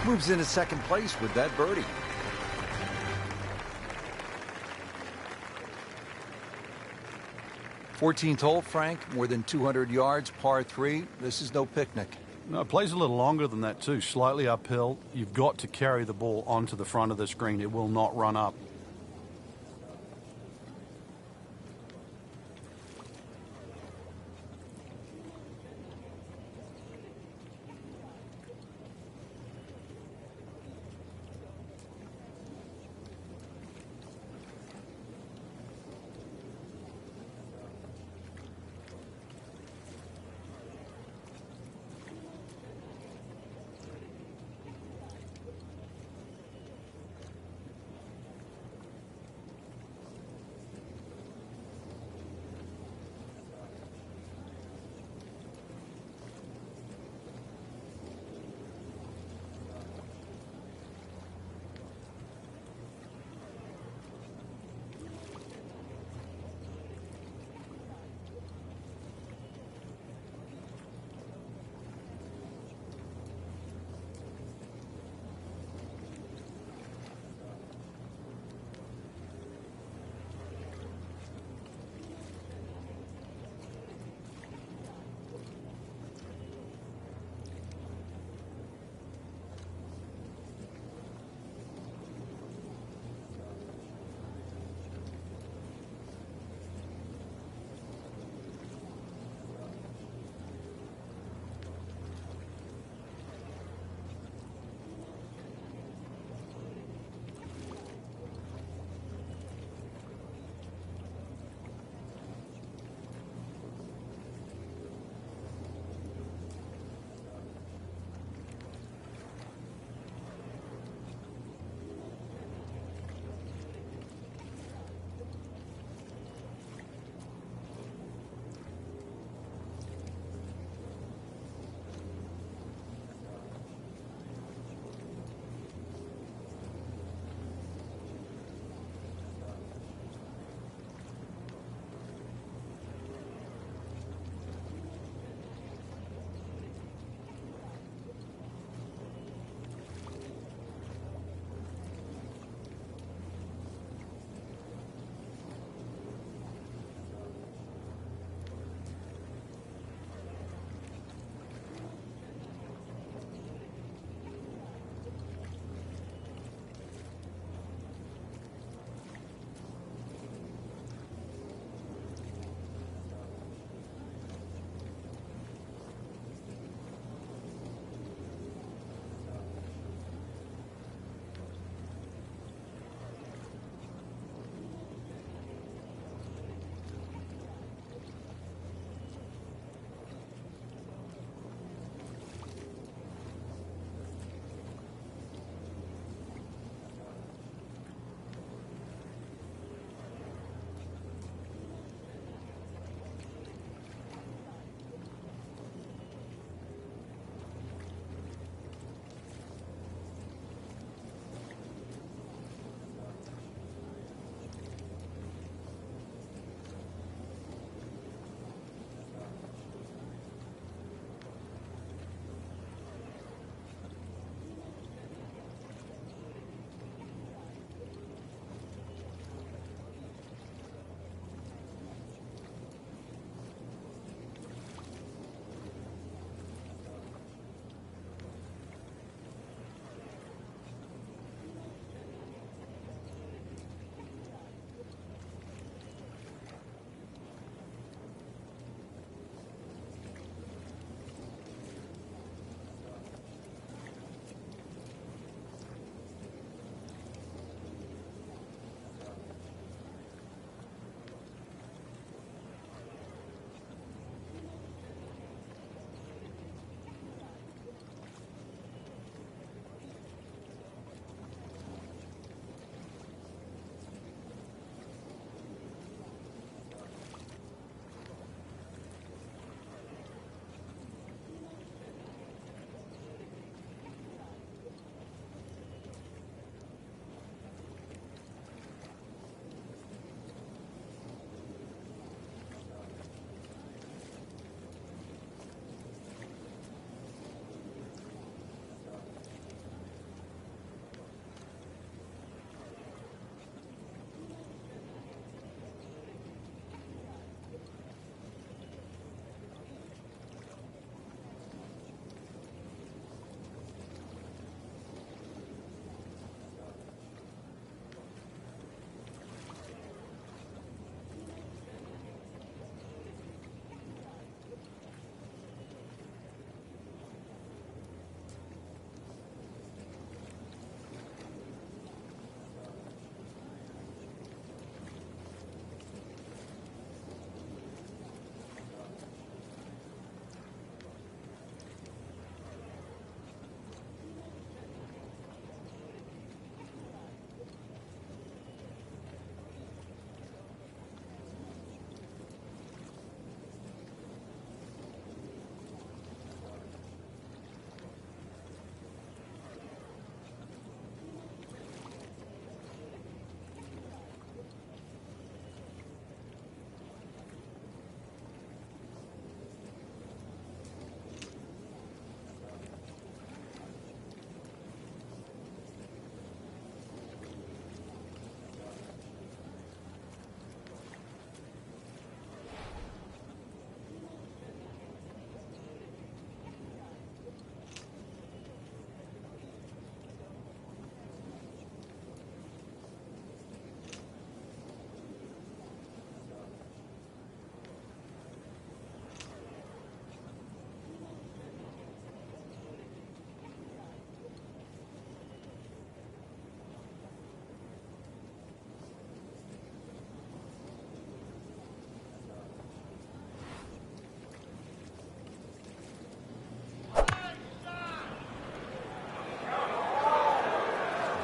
Moves into second place with that birdie. 14th hole, Frank, more than 200 yards, par 3. This is no picnic. No, it plays a little longer than that too, slightly uphill. You've got to carry the ball onto the front of the screen. It will not run up.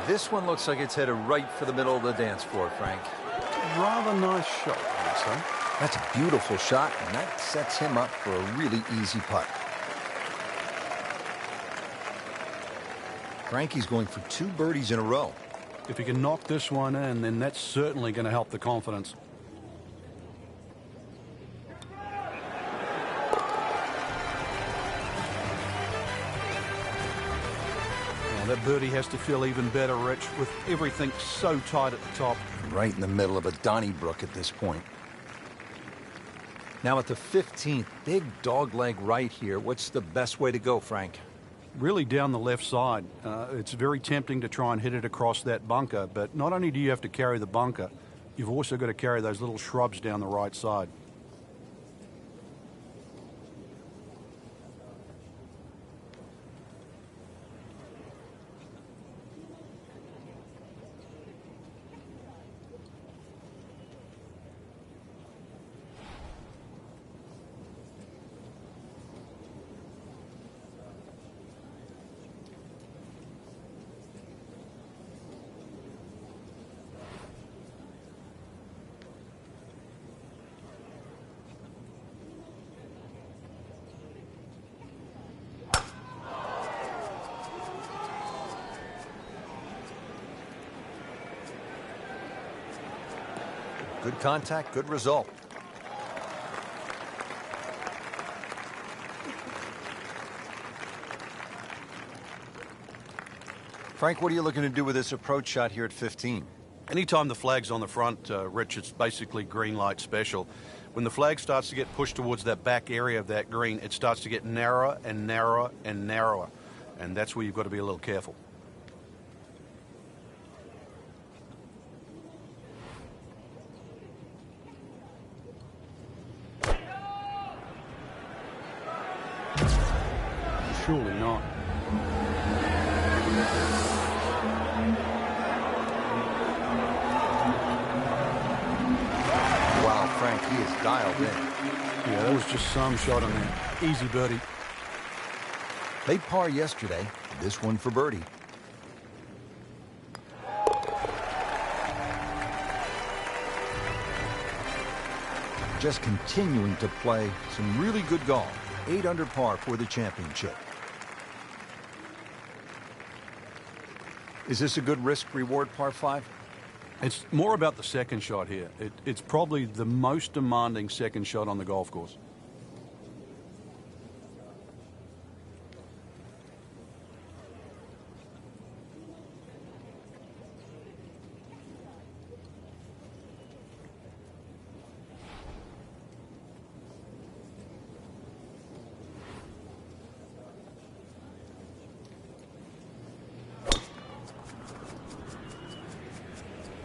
This one looks like it's headed right for the middle of the dance floor, Frank. Rather nice shot, I would say. That's a beautiful shot, and that sets him up for a really easy putt. Frankie's going for 2 birdies in a row. If he can knock this one in, then that's certainly going to help the confidence. Well, that birdie has to feel even better, Rich, with everything so tight at the top. Right in the middle of a Donnybrook at this point. Now at the 15th, big dogleg right here. What's the best way to go, Frank? Really down the left side. It's very tempting to try and hit it across that bunker, but not only do you have to carry the bunker, you've also got to carry those little shrubs down the right side. Good contact, good result. Frank, what are you looking to do with this approach shot here at 15? Anytime the flag's on the front, Rich, it's basically green light special. When the flag starts to get pushed towards that back area of that green, it starts to get narrower and narrower and narrower. And that's where you've got to be a little careful. Surely not. Wow, Frank, he is dialed in. Yeah, that was just some shot on there. Easy birdie. Made par yesterday. This one for birdie. Just continuing to play some really good golf. 8 under par for the championship. Is this a good risk-reward par 5? It's more about the second shot here. It's probably the most demanding second shot on the golf course.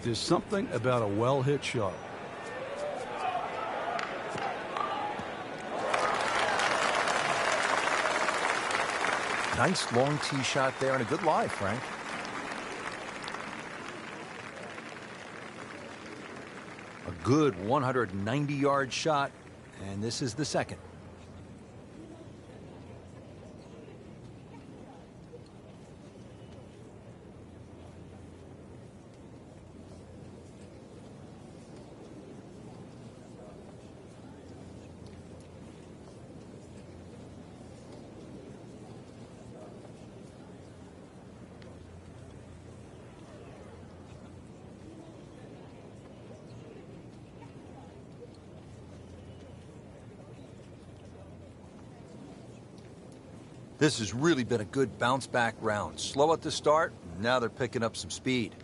There's something about a well-hit shot. Nice long tee shot there and a good lie, Frank. A good 190-yard shot, and this is the second. This has really been a good bounce-back round. Slow at the start, now they're picking up some speed.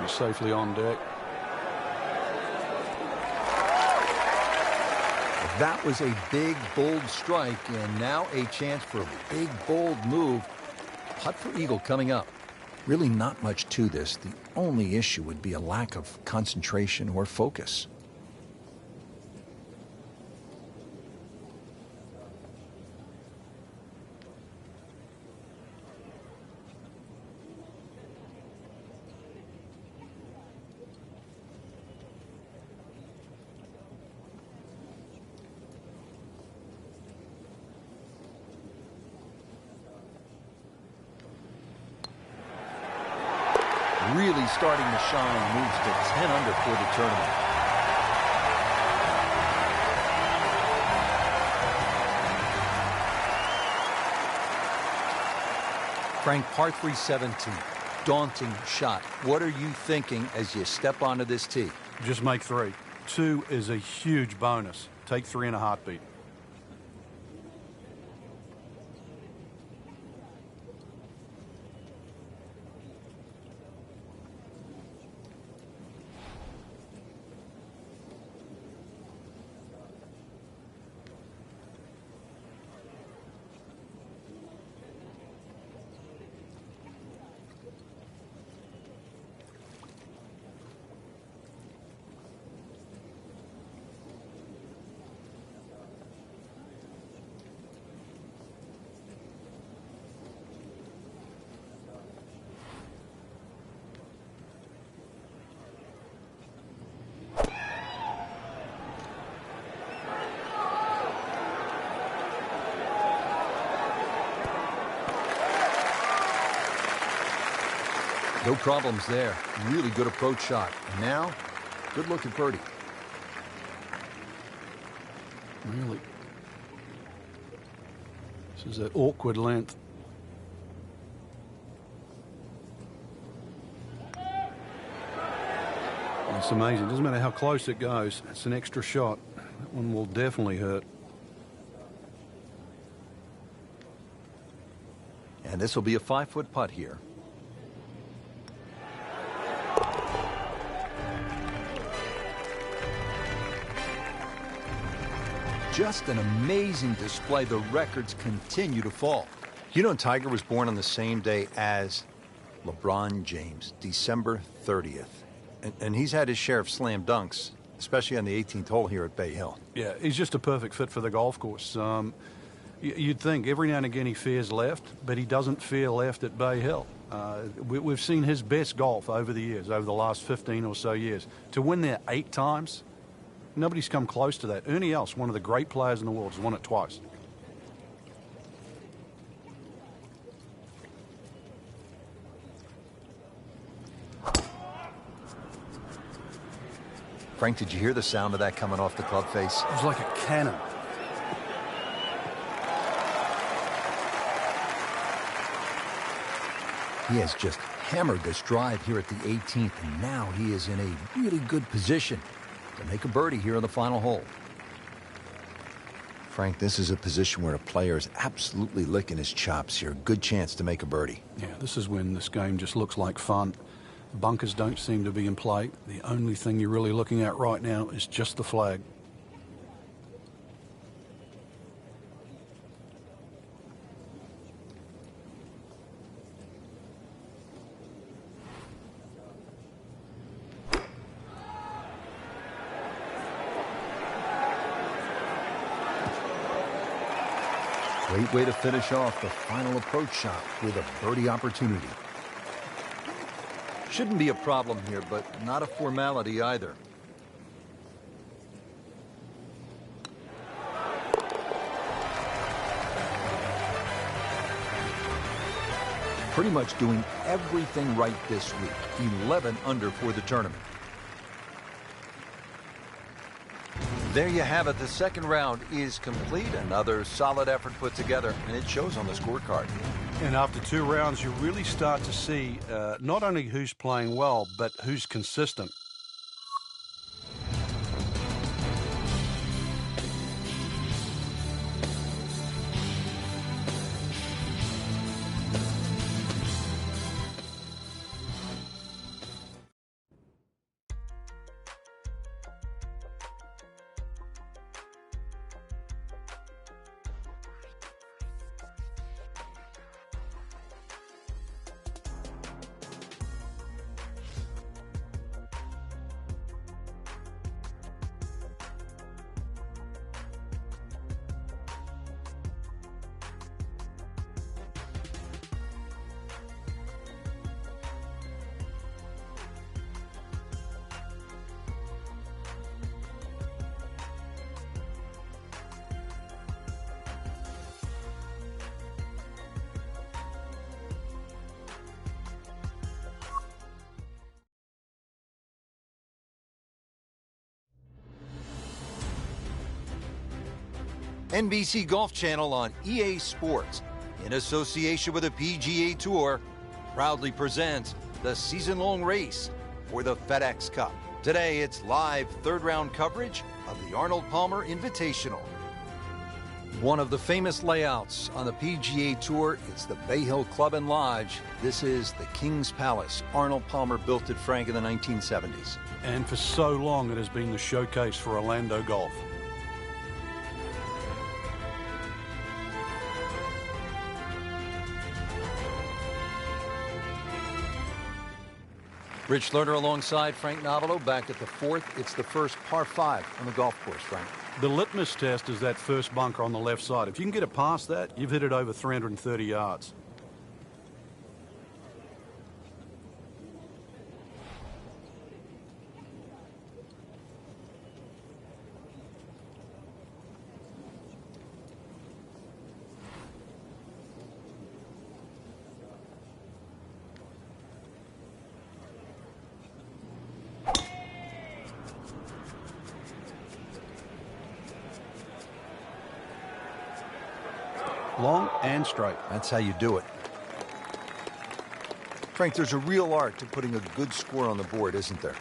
Safely on deck. A That was a big, bold strike, and now a chance for a big, bold move. Putt for eagle coming up. Really not much to this. The only issue would be a lack of concentration or focus. Really starting to shine, moves to 10 under for the tournament. Frank, par 3 17. Daunting shot. What are you thinking as you step onto this tee? Just make 3. 2 is a huge bonus. Take 3 in a heartbeat. No problems there. Really good approach shot. And now, good look at birdie. Really. This is an awkward length. It's amazing. Doesn't matter how close it goes. It's an extra shot. That one will definitely hurt. And this will be a 5-foot putt here. Just an amazing display. The records continue to fall. You know, Tiger was born on the same day as LeBron James, December 30th. And he's had his share of slam dunks, especially on the 18th hole here at Bay Hill. Yeah, he's just a perfect fit for the golf course. You'd think every now and again he fears left, but he doesn't fear left at Bay Hill. We've seen his best golf over the years, over the last 15 or so years. To win there 8 times, nobody's come close to that. Ernie Els, one of the great players in the world, has won it twice. Frank, did you hear the sound of that coming off the club face? It was like a cannon. He has just hammered this drive here at the 18th, and now he is in a really good position to make a birdie here on the final hole. Frank, this is a position where a player is absolutely licking his chops here. Good chance to make a birdie. Yeah, this is when this game just looks like fun. Bunkers don't seem to be in play. The only thing you're really looking at right now is just the flag. Great way to finish off the final approach shot with a birdie opportunity. Shouldn't be a problem here, but not a formality either. Pretty much doing everything right this week. 11 under for the tournament. There you have it. The second round is complete. Another solid effort put together, and it shows on the scorecard. And after 2 rounds, you really start to see not only who's playing well, but who's consistent. NBC Golf Channel on EA Sports, in association with the PGA Tour, proudly presents the season-long race for the FedEx Cup. Today, it's live third-round coverage of the Arnold Palmer Invitational. One of the famous layouts on the PGA Tour, it's the Bay Hill Club and Lodge. This is the King's Palace. Arnold Palmer built it, Frank, in the 1970s. And for so long, it has been the showcase for Orlando golf. Rich Lerner alongside Frank Novello back at the fourth. It's the first par 5 on the golf course, Frank. The litmus test is that first bunker on the left side. If you can get it past that, you've hit it over 330 yards. Long and straight. That's how you do it. Frank, there's a real art to putting a good score on the board, isn't there?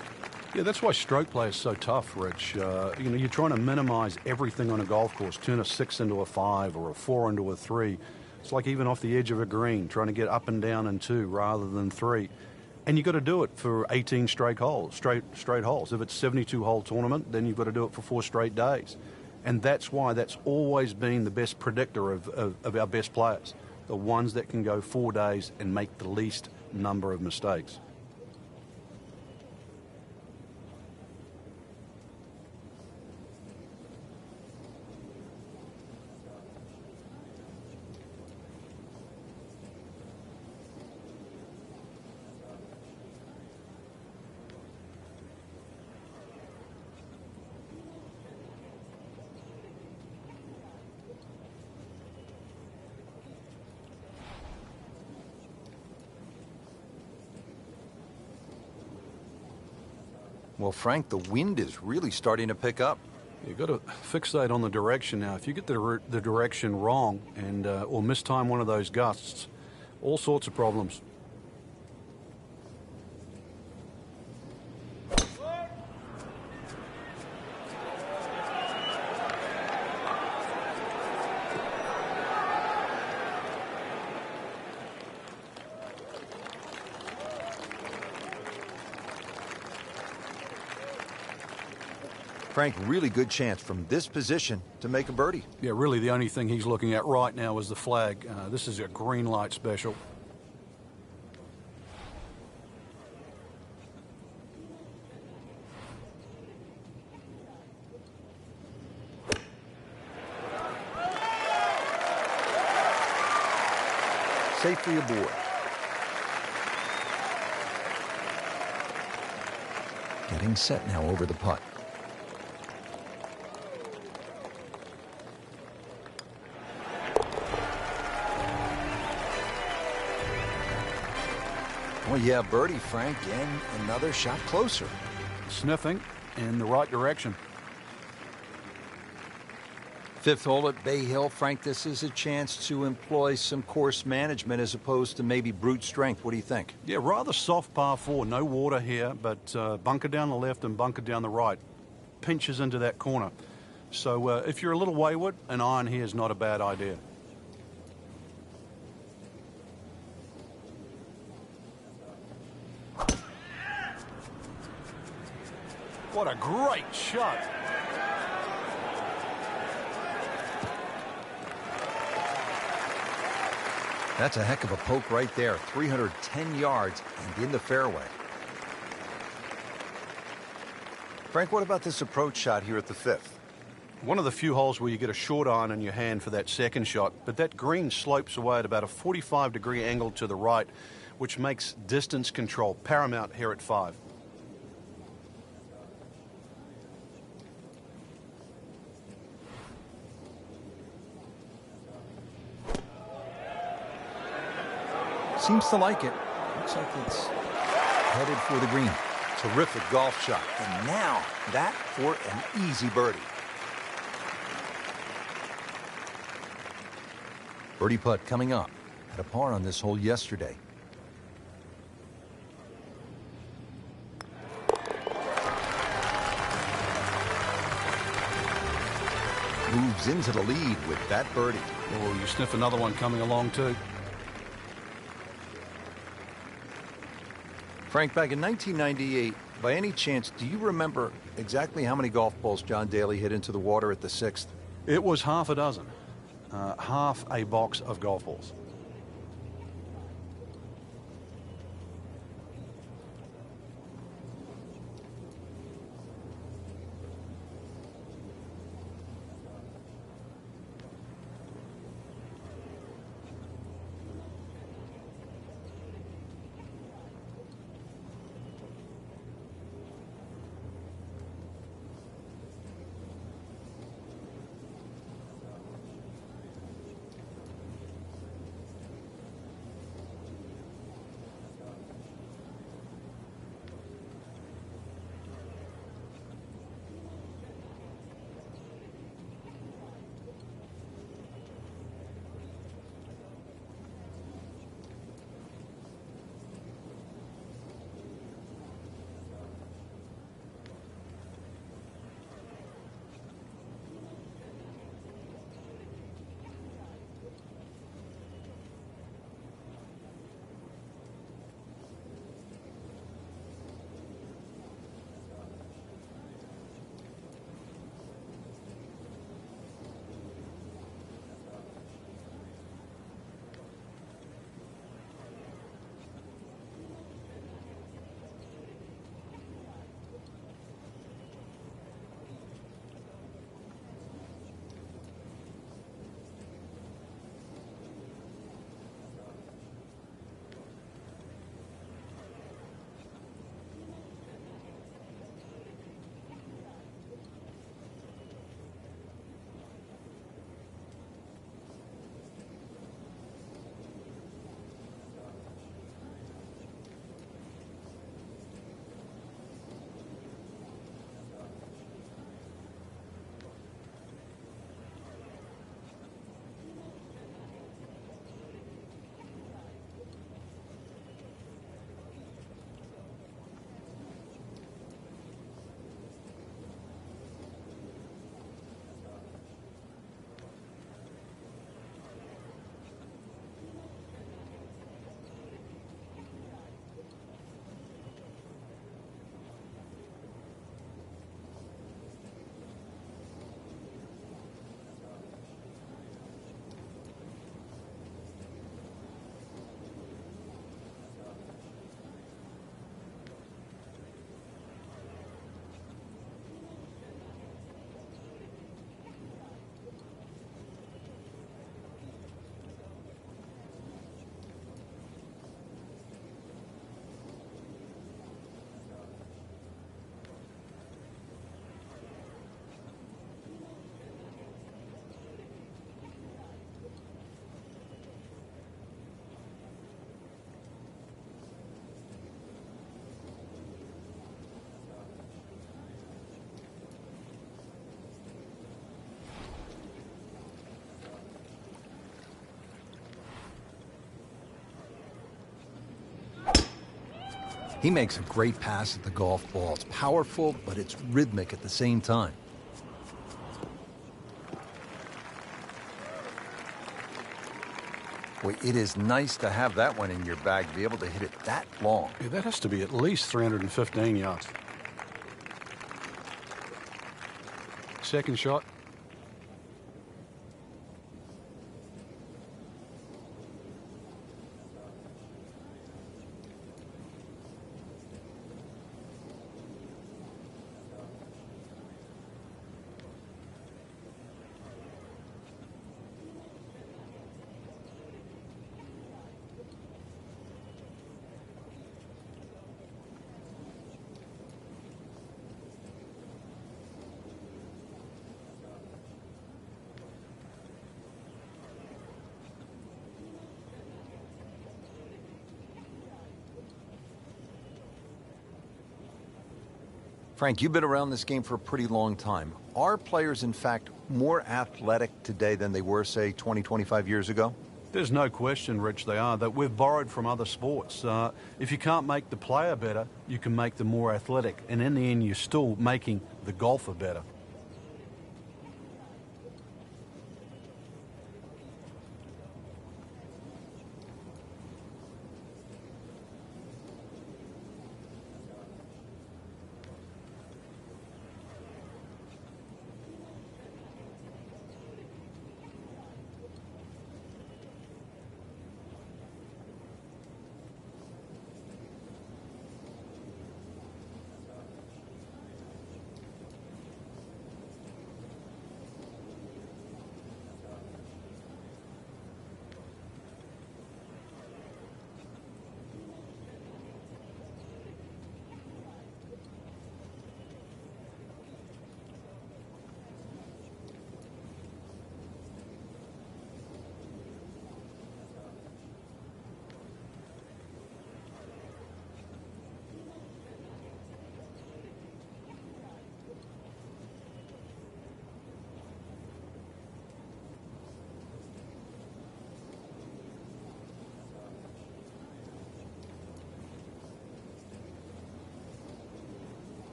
Yeah, that's why stroke play is so tough, Rich. You're trying to minimize everything on a golf course, turn a 6 into a 5 or a 4 into a 3. It's like even off the edge of a green, trying to get up and down in 2 rather than 3. And you've got to do it for 18 straight holes, straight holes. If it's a 72-hole tournament, then you've got to do it for 4 straight days. And that's why that's always been the best predictor of our best players, the ones that can go 4 days and make the least number of mistakes. Well, Frank, the wind is really starting to pick up. You've got to fixate on the direction now. If you get the direction wrong and or mistime one of those gusts, all sorts of problems. Frank, really good chance from this position to make a birdie. Yeah, really the only thing he's looking at right now is the flag. This is a green light special. Safely aboard. Getting set now over the putt. Well, yeah, birdie, Frank, and another shot closer. Sniffing in the right direction. Fifth hole at Bay Hill. Frank, this is a chance to employ some course management as opposed to maybe brute strength. What do you think? Yeah, rather soft par 4. No water here, but bunker down the left and bunker down the right. Pinches into that corner. So if you're a little wayward, an iron here is not a bad idea. What a great shot. That's a heck of a poke right there. 310 yards and in the fairway. Frank, what about this approach shot here at the fifth? One of the few holes where you get a short iron in your hand for that second shot, but that green slopes away at about a 45-degree angle to the right, which makes distance control paramount here at 5. Seems to like it. Looks like it's headed for the green. Terrific golf shot. And now that for an easy birdie. Birdie putt coming up. Had a par on this hole yesterday. Moves into the lead with that birdie. Oh, you sniff another one coming along too. Frank, back in 1998, by any chance, do you remember exactly how many golf balls John Daly hit into the water at the 6th? It was half a dozen. Half a box of golf balls. He makes a great pass at the golf ball. It's powerful, but it's rhythmic at the same time. Boy, it is nice to have that one in your bag, to be able to hit it that long. Yeah, that has to be at least 315 yards. Second shot. Frank, you've been around this game for a pretty long time. Are players, in fact, more athletic today than they were, say, 20, 25 years ago? There's no question, Rich, they are. That we've borrowed from other sports. If you can't make the player better, you can make them more athletic. And in the end, you're still making the golfer better.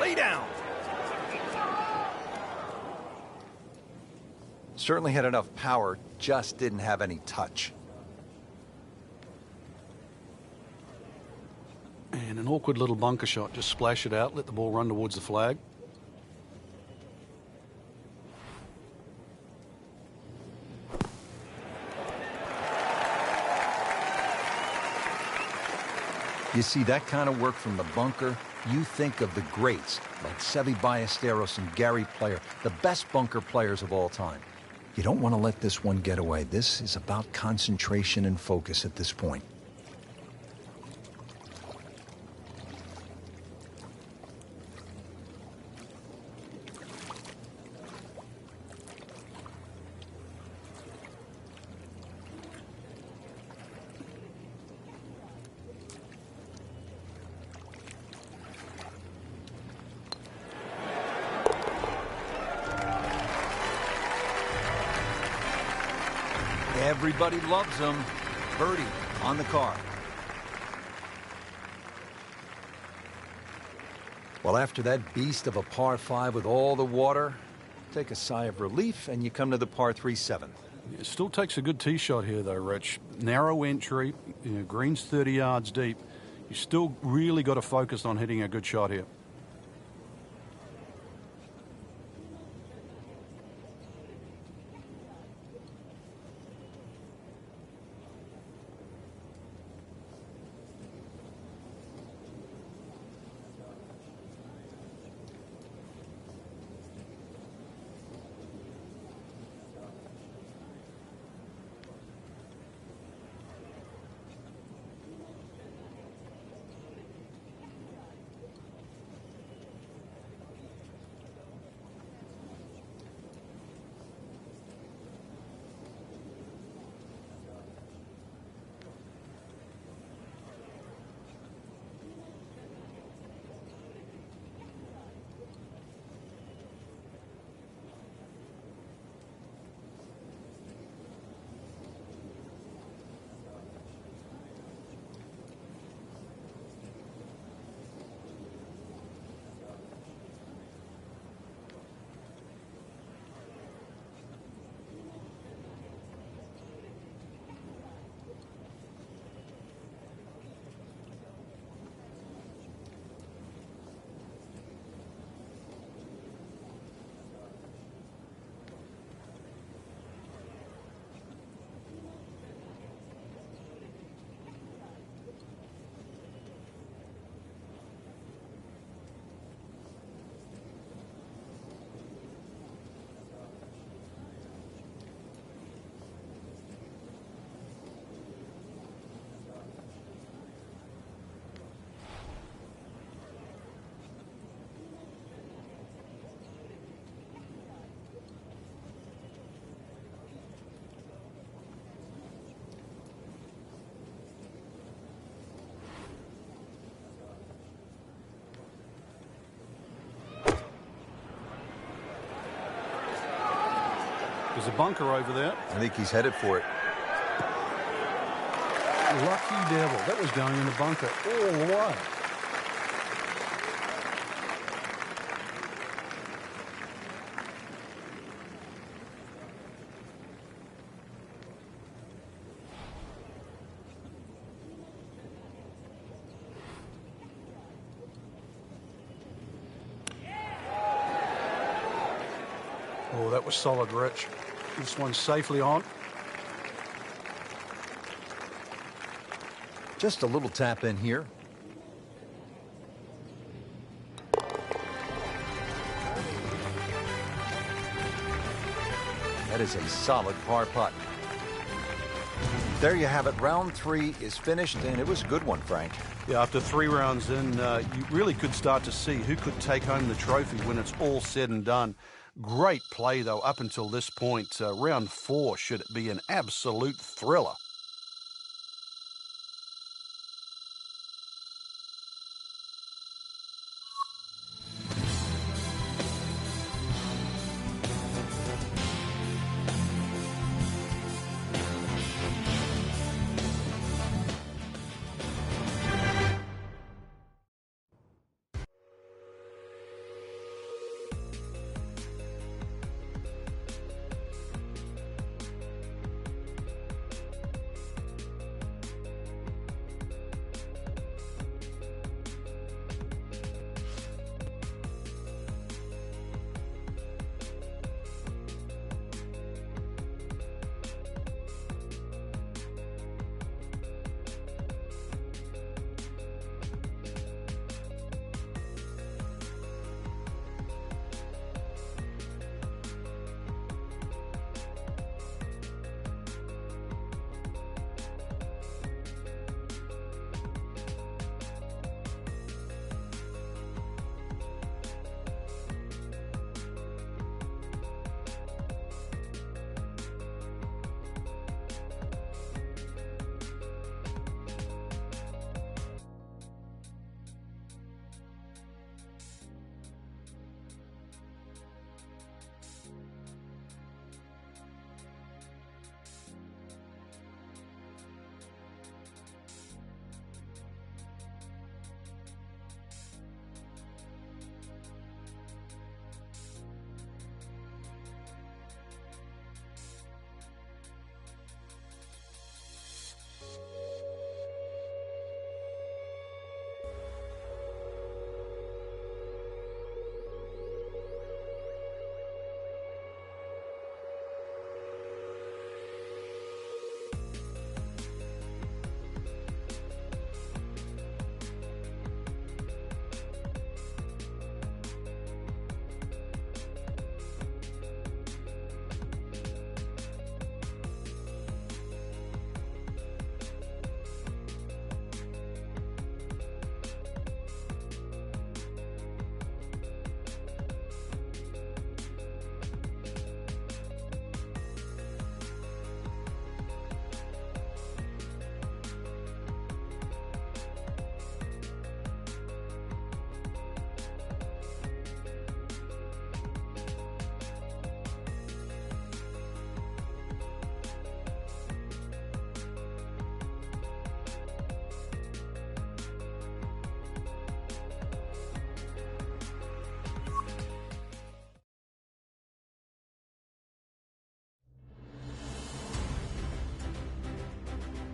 Lay down. Certainly had enough power, just didn't have any touch. And an awkward little bunker shot. Just splash it out, let the ball run towards the flag. You see that kind of work from the bunker, you think of the greats like Seve Ballesteros and Gary Player, the best bunker players of all time. You don't want to let this one get away. This is about concentration and focus at this point. Everybody loves him. Birdie on the card. Well, after that beast of a par 5 with all the water, take a sigh of relief and you come to the par 3 7th. It still takes a good tee shot here, though, Rich. Narrow entry, greens 30 yards deep. You still really got to focus on hitting a good shot here. There's a bunker over there. I think he's headed for it. Lucky devil. That was going in the bunker all the way. Oh, that was solid, Rich. This one's safely on. Just a little tap in here. That is a solid par putt. There you have it. Round 3 is finished, and it was a good one, Frank. Yeah, after 3 rounds in, you really could start to see who could take home the trophy when it's all said and done. Great play, though, up until this point. Round 4 should be an absolute thriller.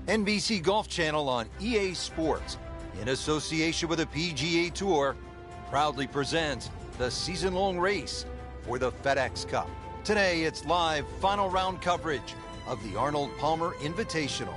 NBC Golf Channel on EA Sports, in association with the PGA Tour, proudly presents the season-long race for the FedEx Cup. Today, it's live final round coverage of the Arnold Palmer Invitational.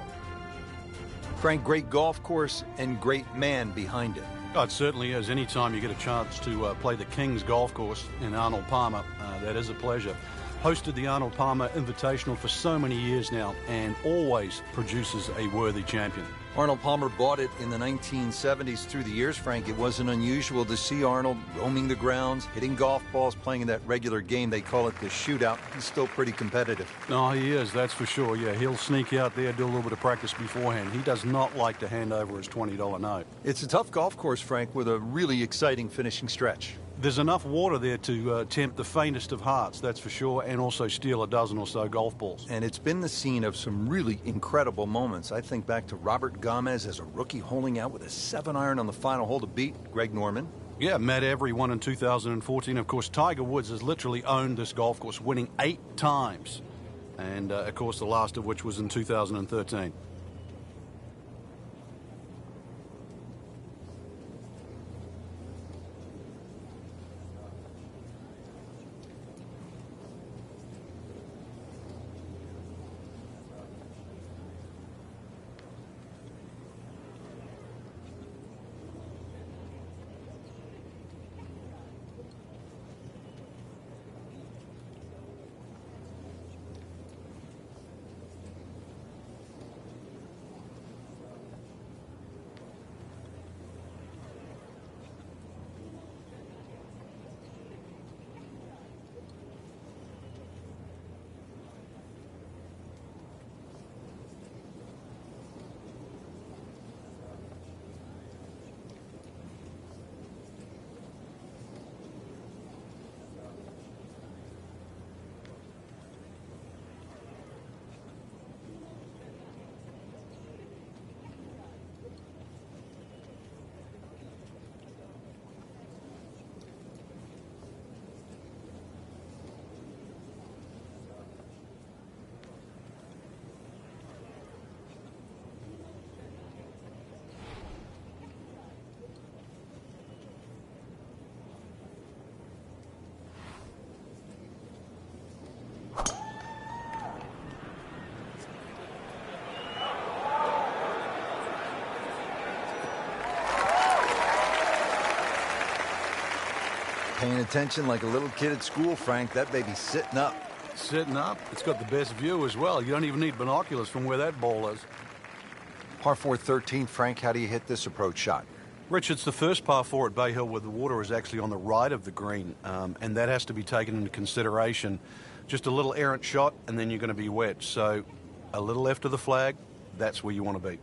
Frank, great golf course and great man behind it. Oh, it certainly is. Anytime you get a chance to play the King's Golf Course in Arnold Palmer, that is a pleasure. Hosted the Arnold Palmer Invitational for so many years now and always produces a worthy champion. Arnold Palmer bought it in the 1970s. Through the years, Frank, it wasn't unusual to see Arnold roaming the grounds, hitting golf balls, playing in that regular game. They call it the shootout. He's still pretty competitive. No, he is, that's for sure. Yeah, he'll sneak out there, do a little bit of practice beforehand. He does not like to hand over his $20 note. It's a tough golf course, Frank, with a really exciting finishing stretch. There's enough water there to tempt the faintest of hearts, that's for sure, and also steal a dozen or so golf balls. And it's been the scene of some really incredible moments. I think back to Robert Gomez as a rookie holding out with a 7-iron on the final hole to beat Greg Norman. Yeah, Matt Every won in 2014. Of course, Tiger Woods has literally owned this golf course, winning 8 times. And, of course, the last of which was in 2013. Paying attention like a little kid at school, Frank. That baby's sitting up. Sitting up. It's got the best view as well. You don't even need binoculars from where that ball is. Par 4 13, Frank, how do you hit this approach shot? Rich, it's the first par 4 at Bay Hill where the water is actually on the right of the green, and that has to be taken into consideration. Just a little errant shot, and then you're going to be wet. So a little left of the flag, that's where you want to be.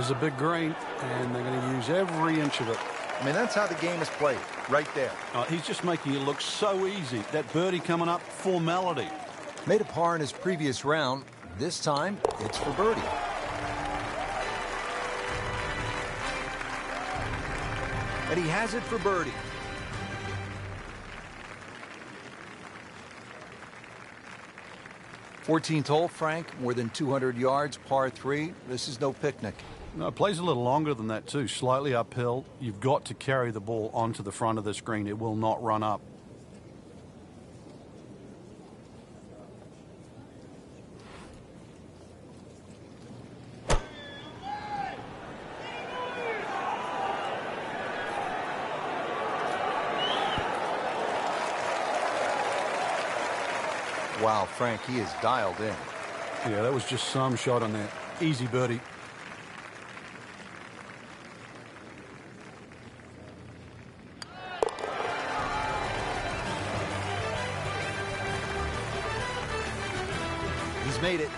Here's a big green, and they're going to use every inch of it. I mean, that's how the game is played, right there. He's just making it look so easy. That birdie coming up, formality. Made a par in his previous round. This time, it's for birdie. And he has it for birdie. 14th hole, Frank, more than 200 yards, par 3. This is no picnic. No, it plays a little longer than that too, slightly uphill. You've got to carry the ball onto the front of the screen. It will not run up. Wow, Frank, he is dialed in. Yeah, that was just some shot on that. Easy birdie. He's made it.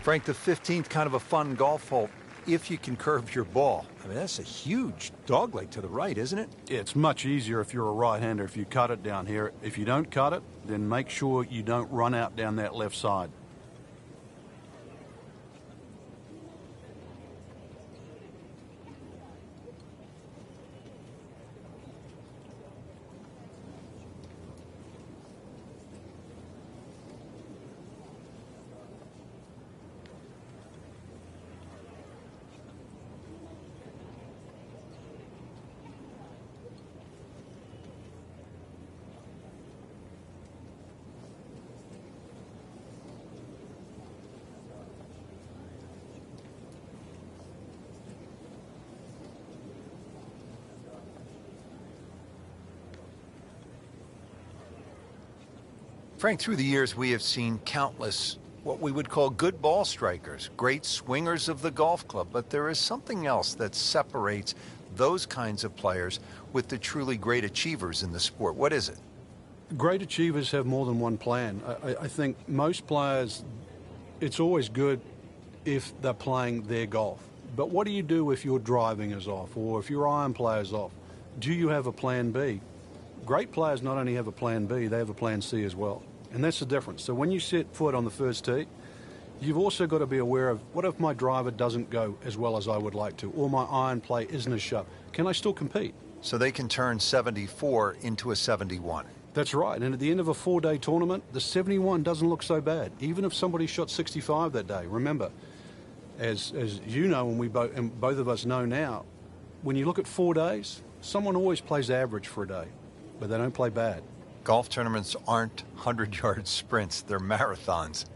Frank, the 15th, kind of a fun golf hole if you can curve your ball. I mean, that's a huge dogleg to the right, isn't it? It's much easier if you're a right-hander if you cut it down here. If you don't cut it, then make sure you don't run out down that left side. Frank, through the years, we have seen countless what we would call good ball strikers, great swingers of the golf club, but there is something else that separates those kinds of players with the truly great achievers in the sport. What is it? Great achievers have more than one plan. I think most players, it's always good if they're playing their golf. But what do you do if your driving is off or if your iron play is off? Do you have a plan B? Great players not only have a plan B, they have a plan C as well. And that's the difference. So when you set foot on the first tee, you've also got to be aware of, what if my driver doesn't go as well as I would like to, or my iron play isn't as sharp? Can I still compete? So they can turn 74 into a 71. That's right. And at the end of a 4-day tournament, the 71 doesn't look so bad, even if somebody shot 65 that day. Remember, as you know, and both of us know now, when you look at 4 days, someone always plays average for a day, but they don't play bad. Golf tournaments aren't 100-yard sprints, they're marathons.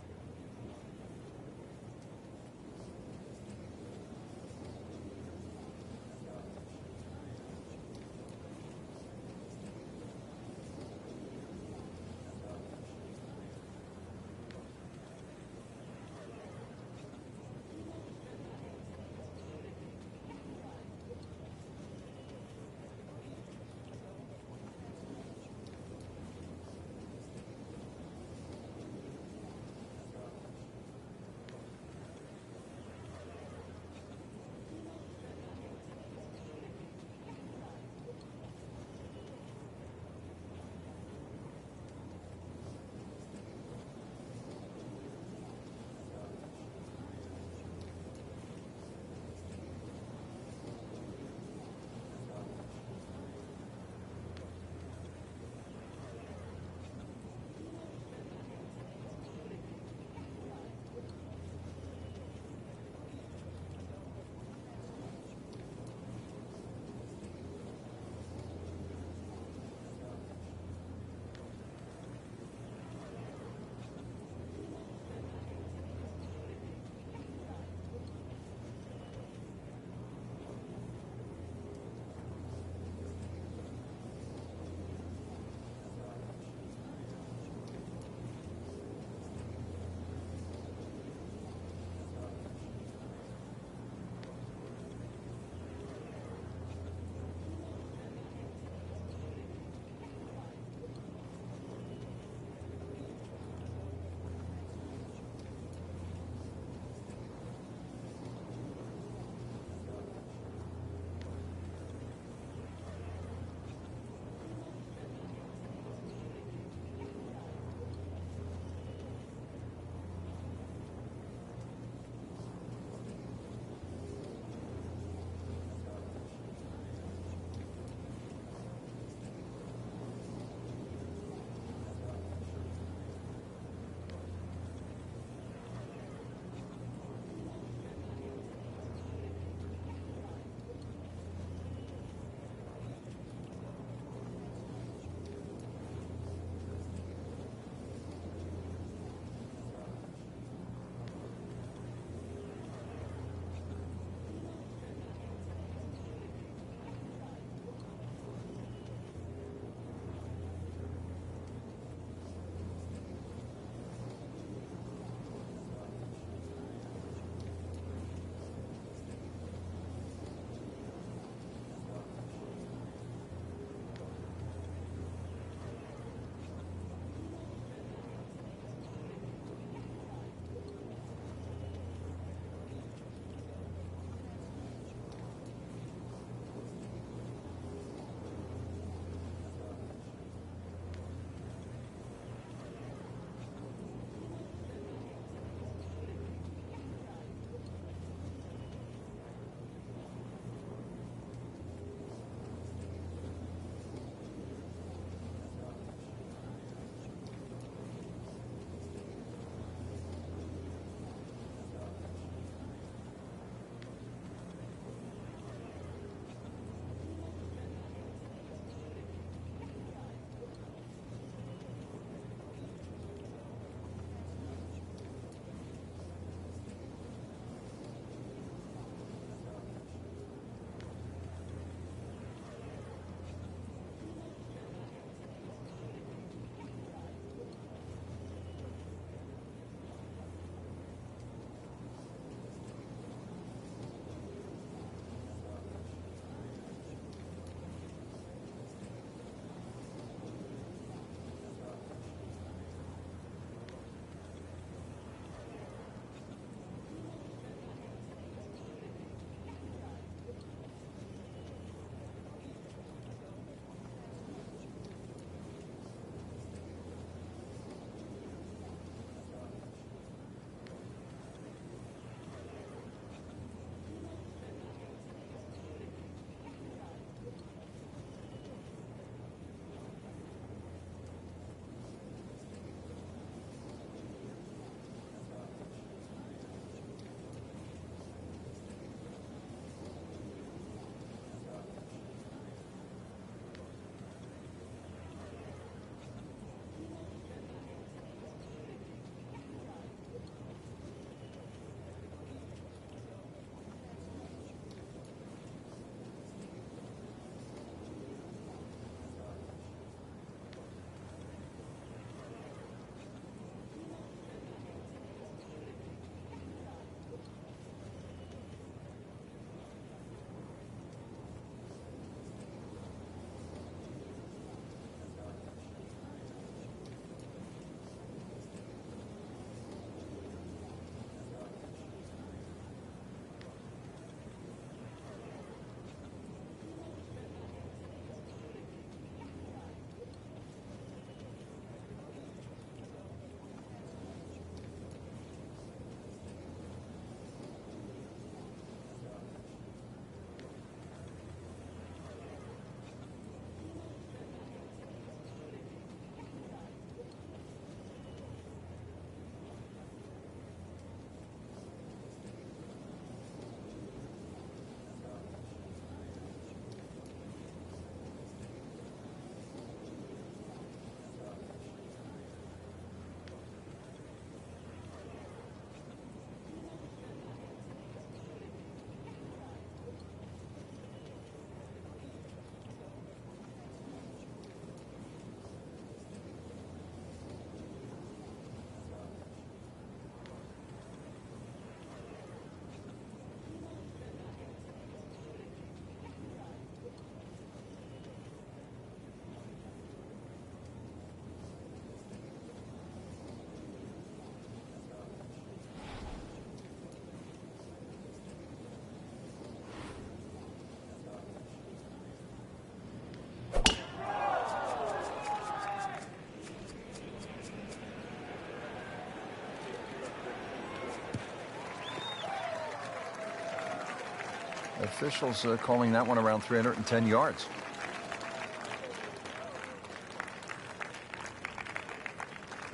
Officials calling that one around 310 yards.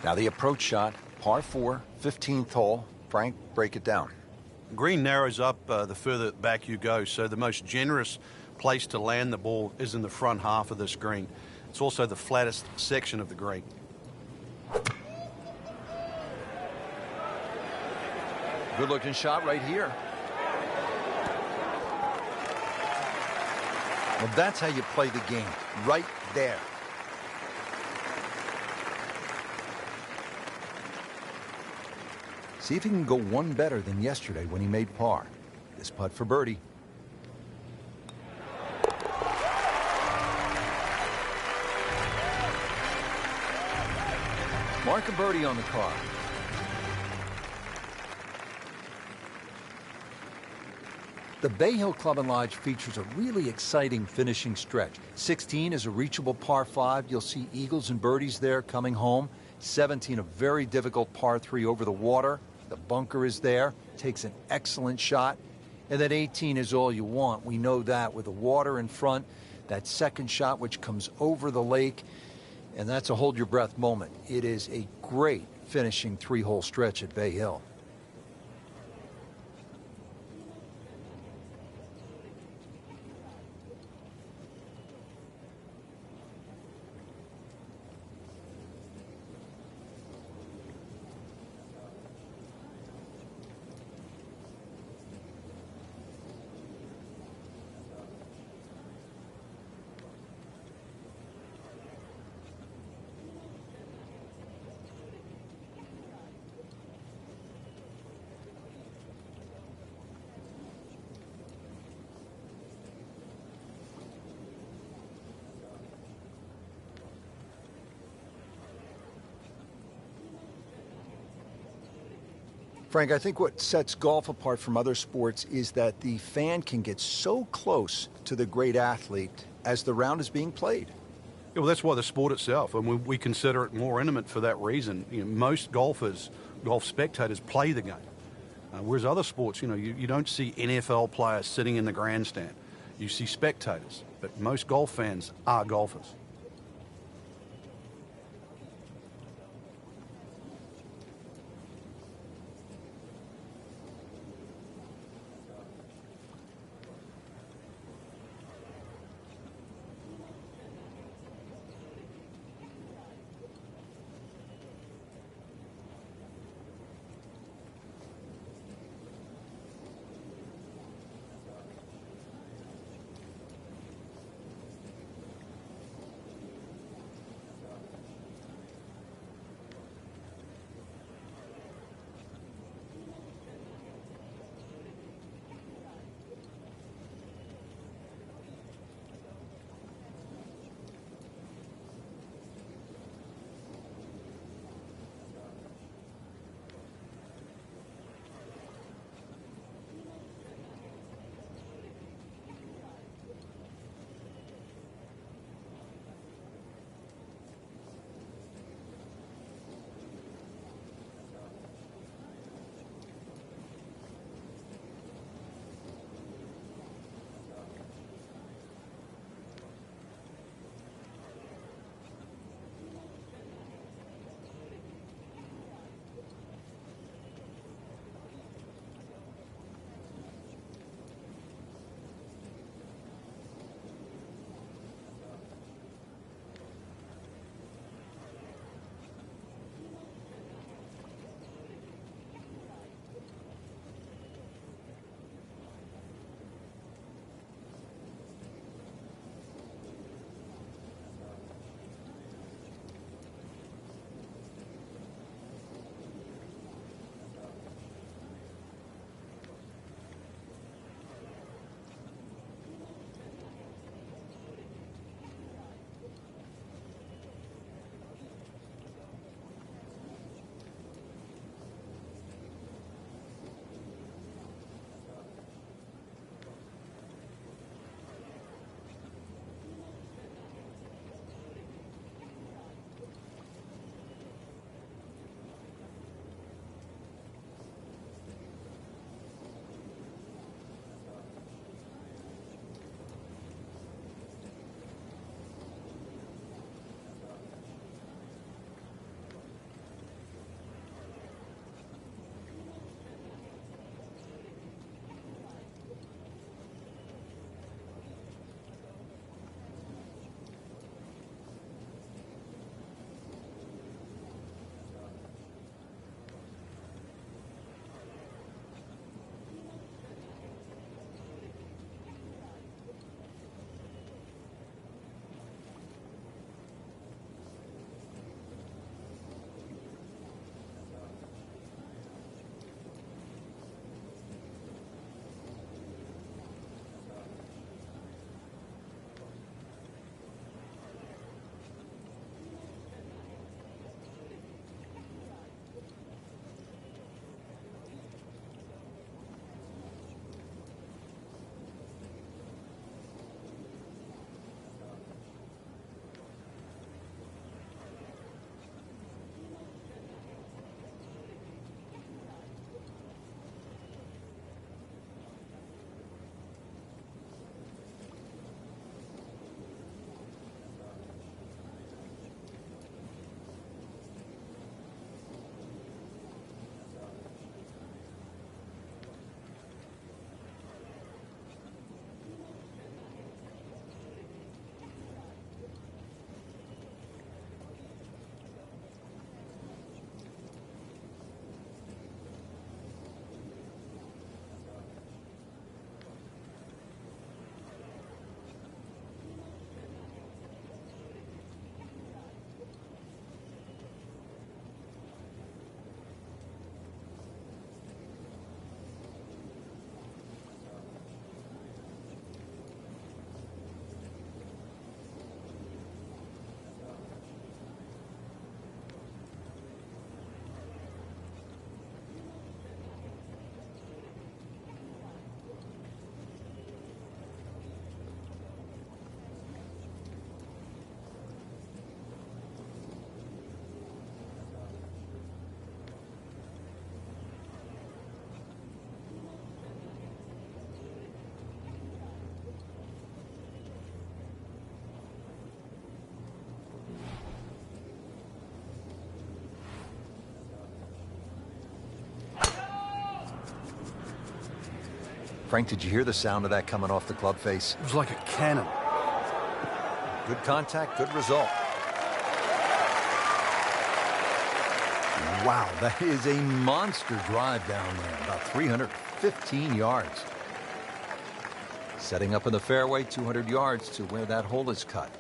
Now the approach shot, par 4, 15th hole. Frank, break it down. Green narrows up the further back you go, so the most generous place to land the ball is in the front half of this green. It's also the flattest section of the green. Good looking shot right here. Well, that's how you play the game, right there. See if he can go one better than yesterday when he made par. This putt for birdie. Mark a birdie on the car. The Bay Hill Club and Lodge features a really exciting finishing stretch. 16 is a reachable par 5. You'll see eagles and birdies there coming home. 17, a very difficult par 3 over the water. The bunker is there. Takes an excellent shot. And then 18 is all you want. We know that with the water in front. That second shot which comes over the lake. And that's a hold your breath moment. It is a great finishing 3-hole stretch at Bay Hill. Frank, I think what sets golf apart from other sports is that the fan can get so close to the great athlete as the round is being played. Yeah, well, that's why the sport itself, and we consider it more intimate for that reason. Most golf spectators play the game. Whereas other sports, you don't see NFL players sitting in the grandstand. You see spectators, but most golf fans are golfers. Frank, did you hear the sound of that coming off the club face? It was like a cannon. Good contact, good result. Wow, that is a monster drive down there, about 315 yards. Setting up in the fairway, 200 yards to where that hole is cut.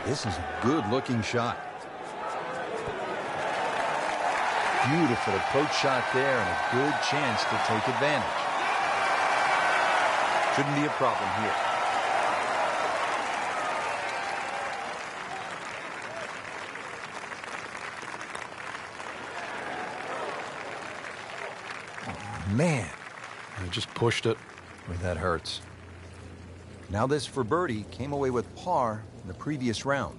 This is a good-looking shot. Beautiful approach shot there and a good chance to take advantage. Shouldn't be a problem here. Oh, man. He just pushed it. Boy, that hurts. Now this for birdie, came away with par in the previous round.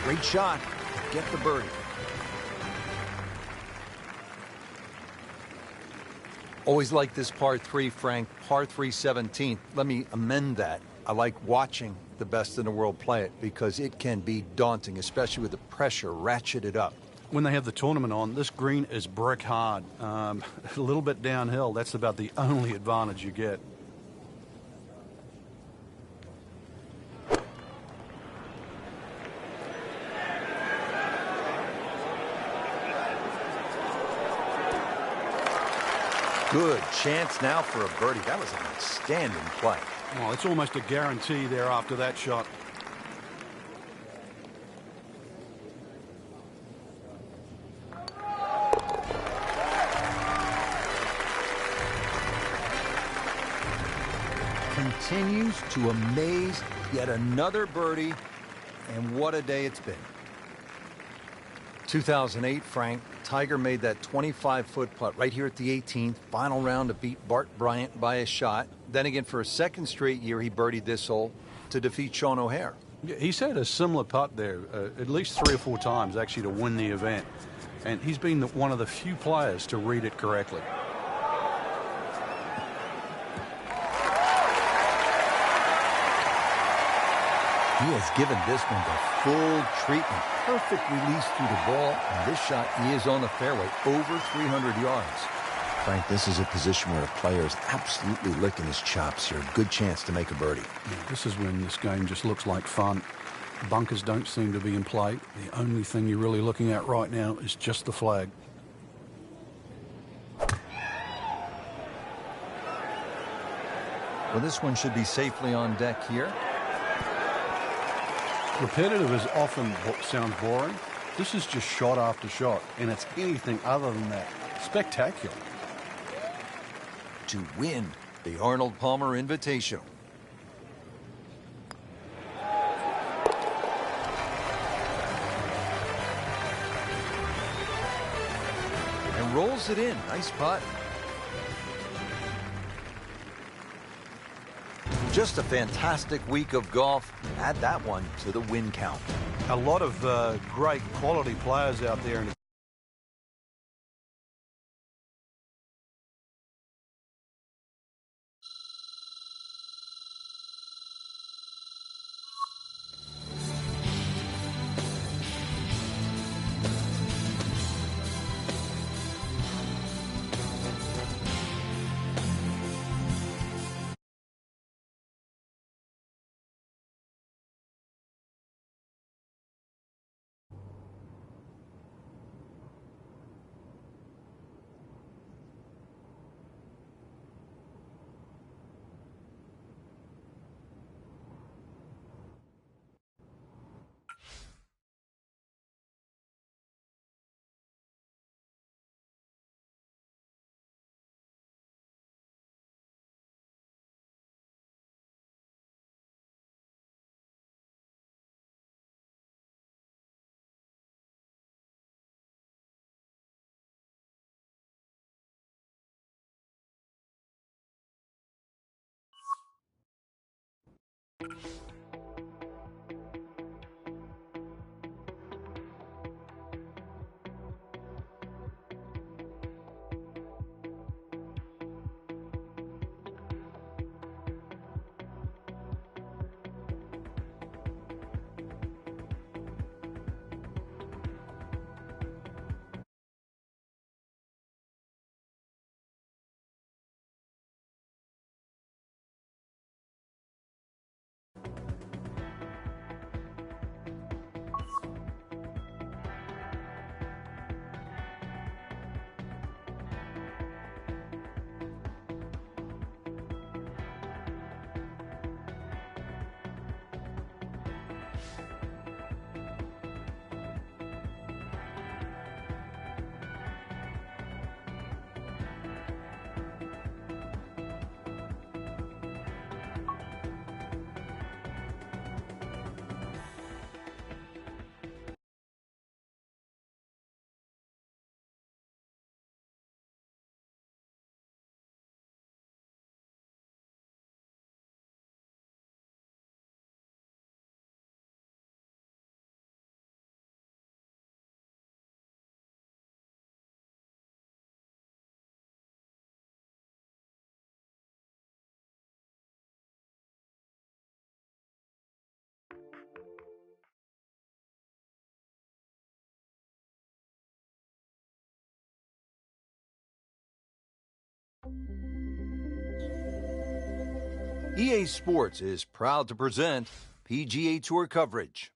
Great shot to get the birdie. Always like this par 3, Frank. Par 3 17th. Let me amend that. I like watching the best in the world play it because it can be daunting, especially with the pressure ratcheted up. When they have the tournament on, this green is brick hard. A little bit downhill. That's about the only advantage you get. Good chance now for a birdie. That was an outstanding play. Well, it's almost a guarantee there after that shot. Continues to amaze. Yet another birdie. And what a day it's been. 2008, Frank, Tiger made that 25-foot putt right here at the 18th, final round to beat Bart Bryant by a shot. Then again, for a second straight year, he birdied this hole to defeat Sean O'Hair. Yeah, he's had a similar putt there at least 3 or 4 times, actually, to win the event. And he's been one of the few players to read it correctly. He has given this one the full treatment. Perfect release through the ball. And this shot, he is on the fairway, over 300 yards. Frank, this is a position where a player is absolutely licking his chops here. Good chance to make a birdie. Yeah, this is when this game just looks like fun. Bunkers don't seem to be in play. The only thing you're really looking at right now is just the flag. Well, this one should be safely on deck here. Repetitive is often what sounds boring. This is just shot after shot, and it's anything other than that. Spectacular. To win the Arnold Palmer Invitational. And rolls it in. Nice putt. Just a fantastic week of golf. Add that one to the win count. A lot of great quality players out there. EA Sports is proud to present PGA Tour coverage.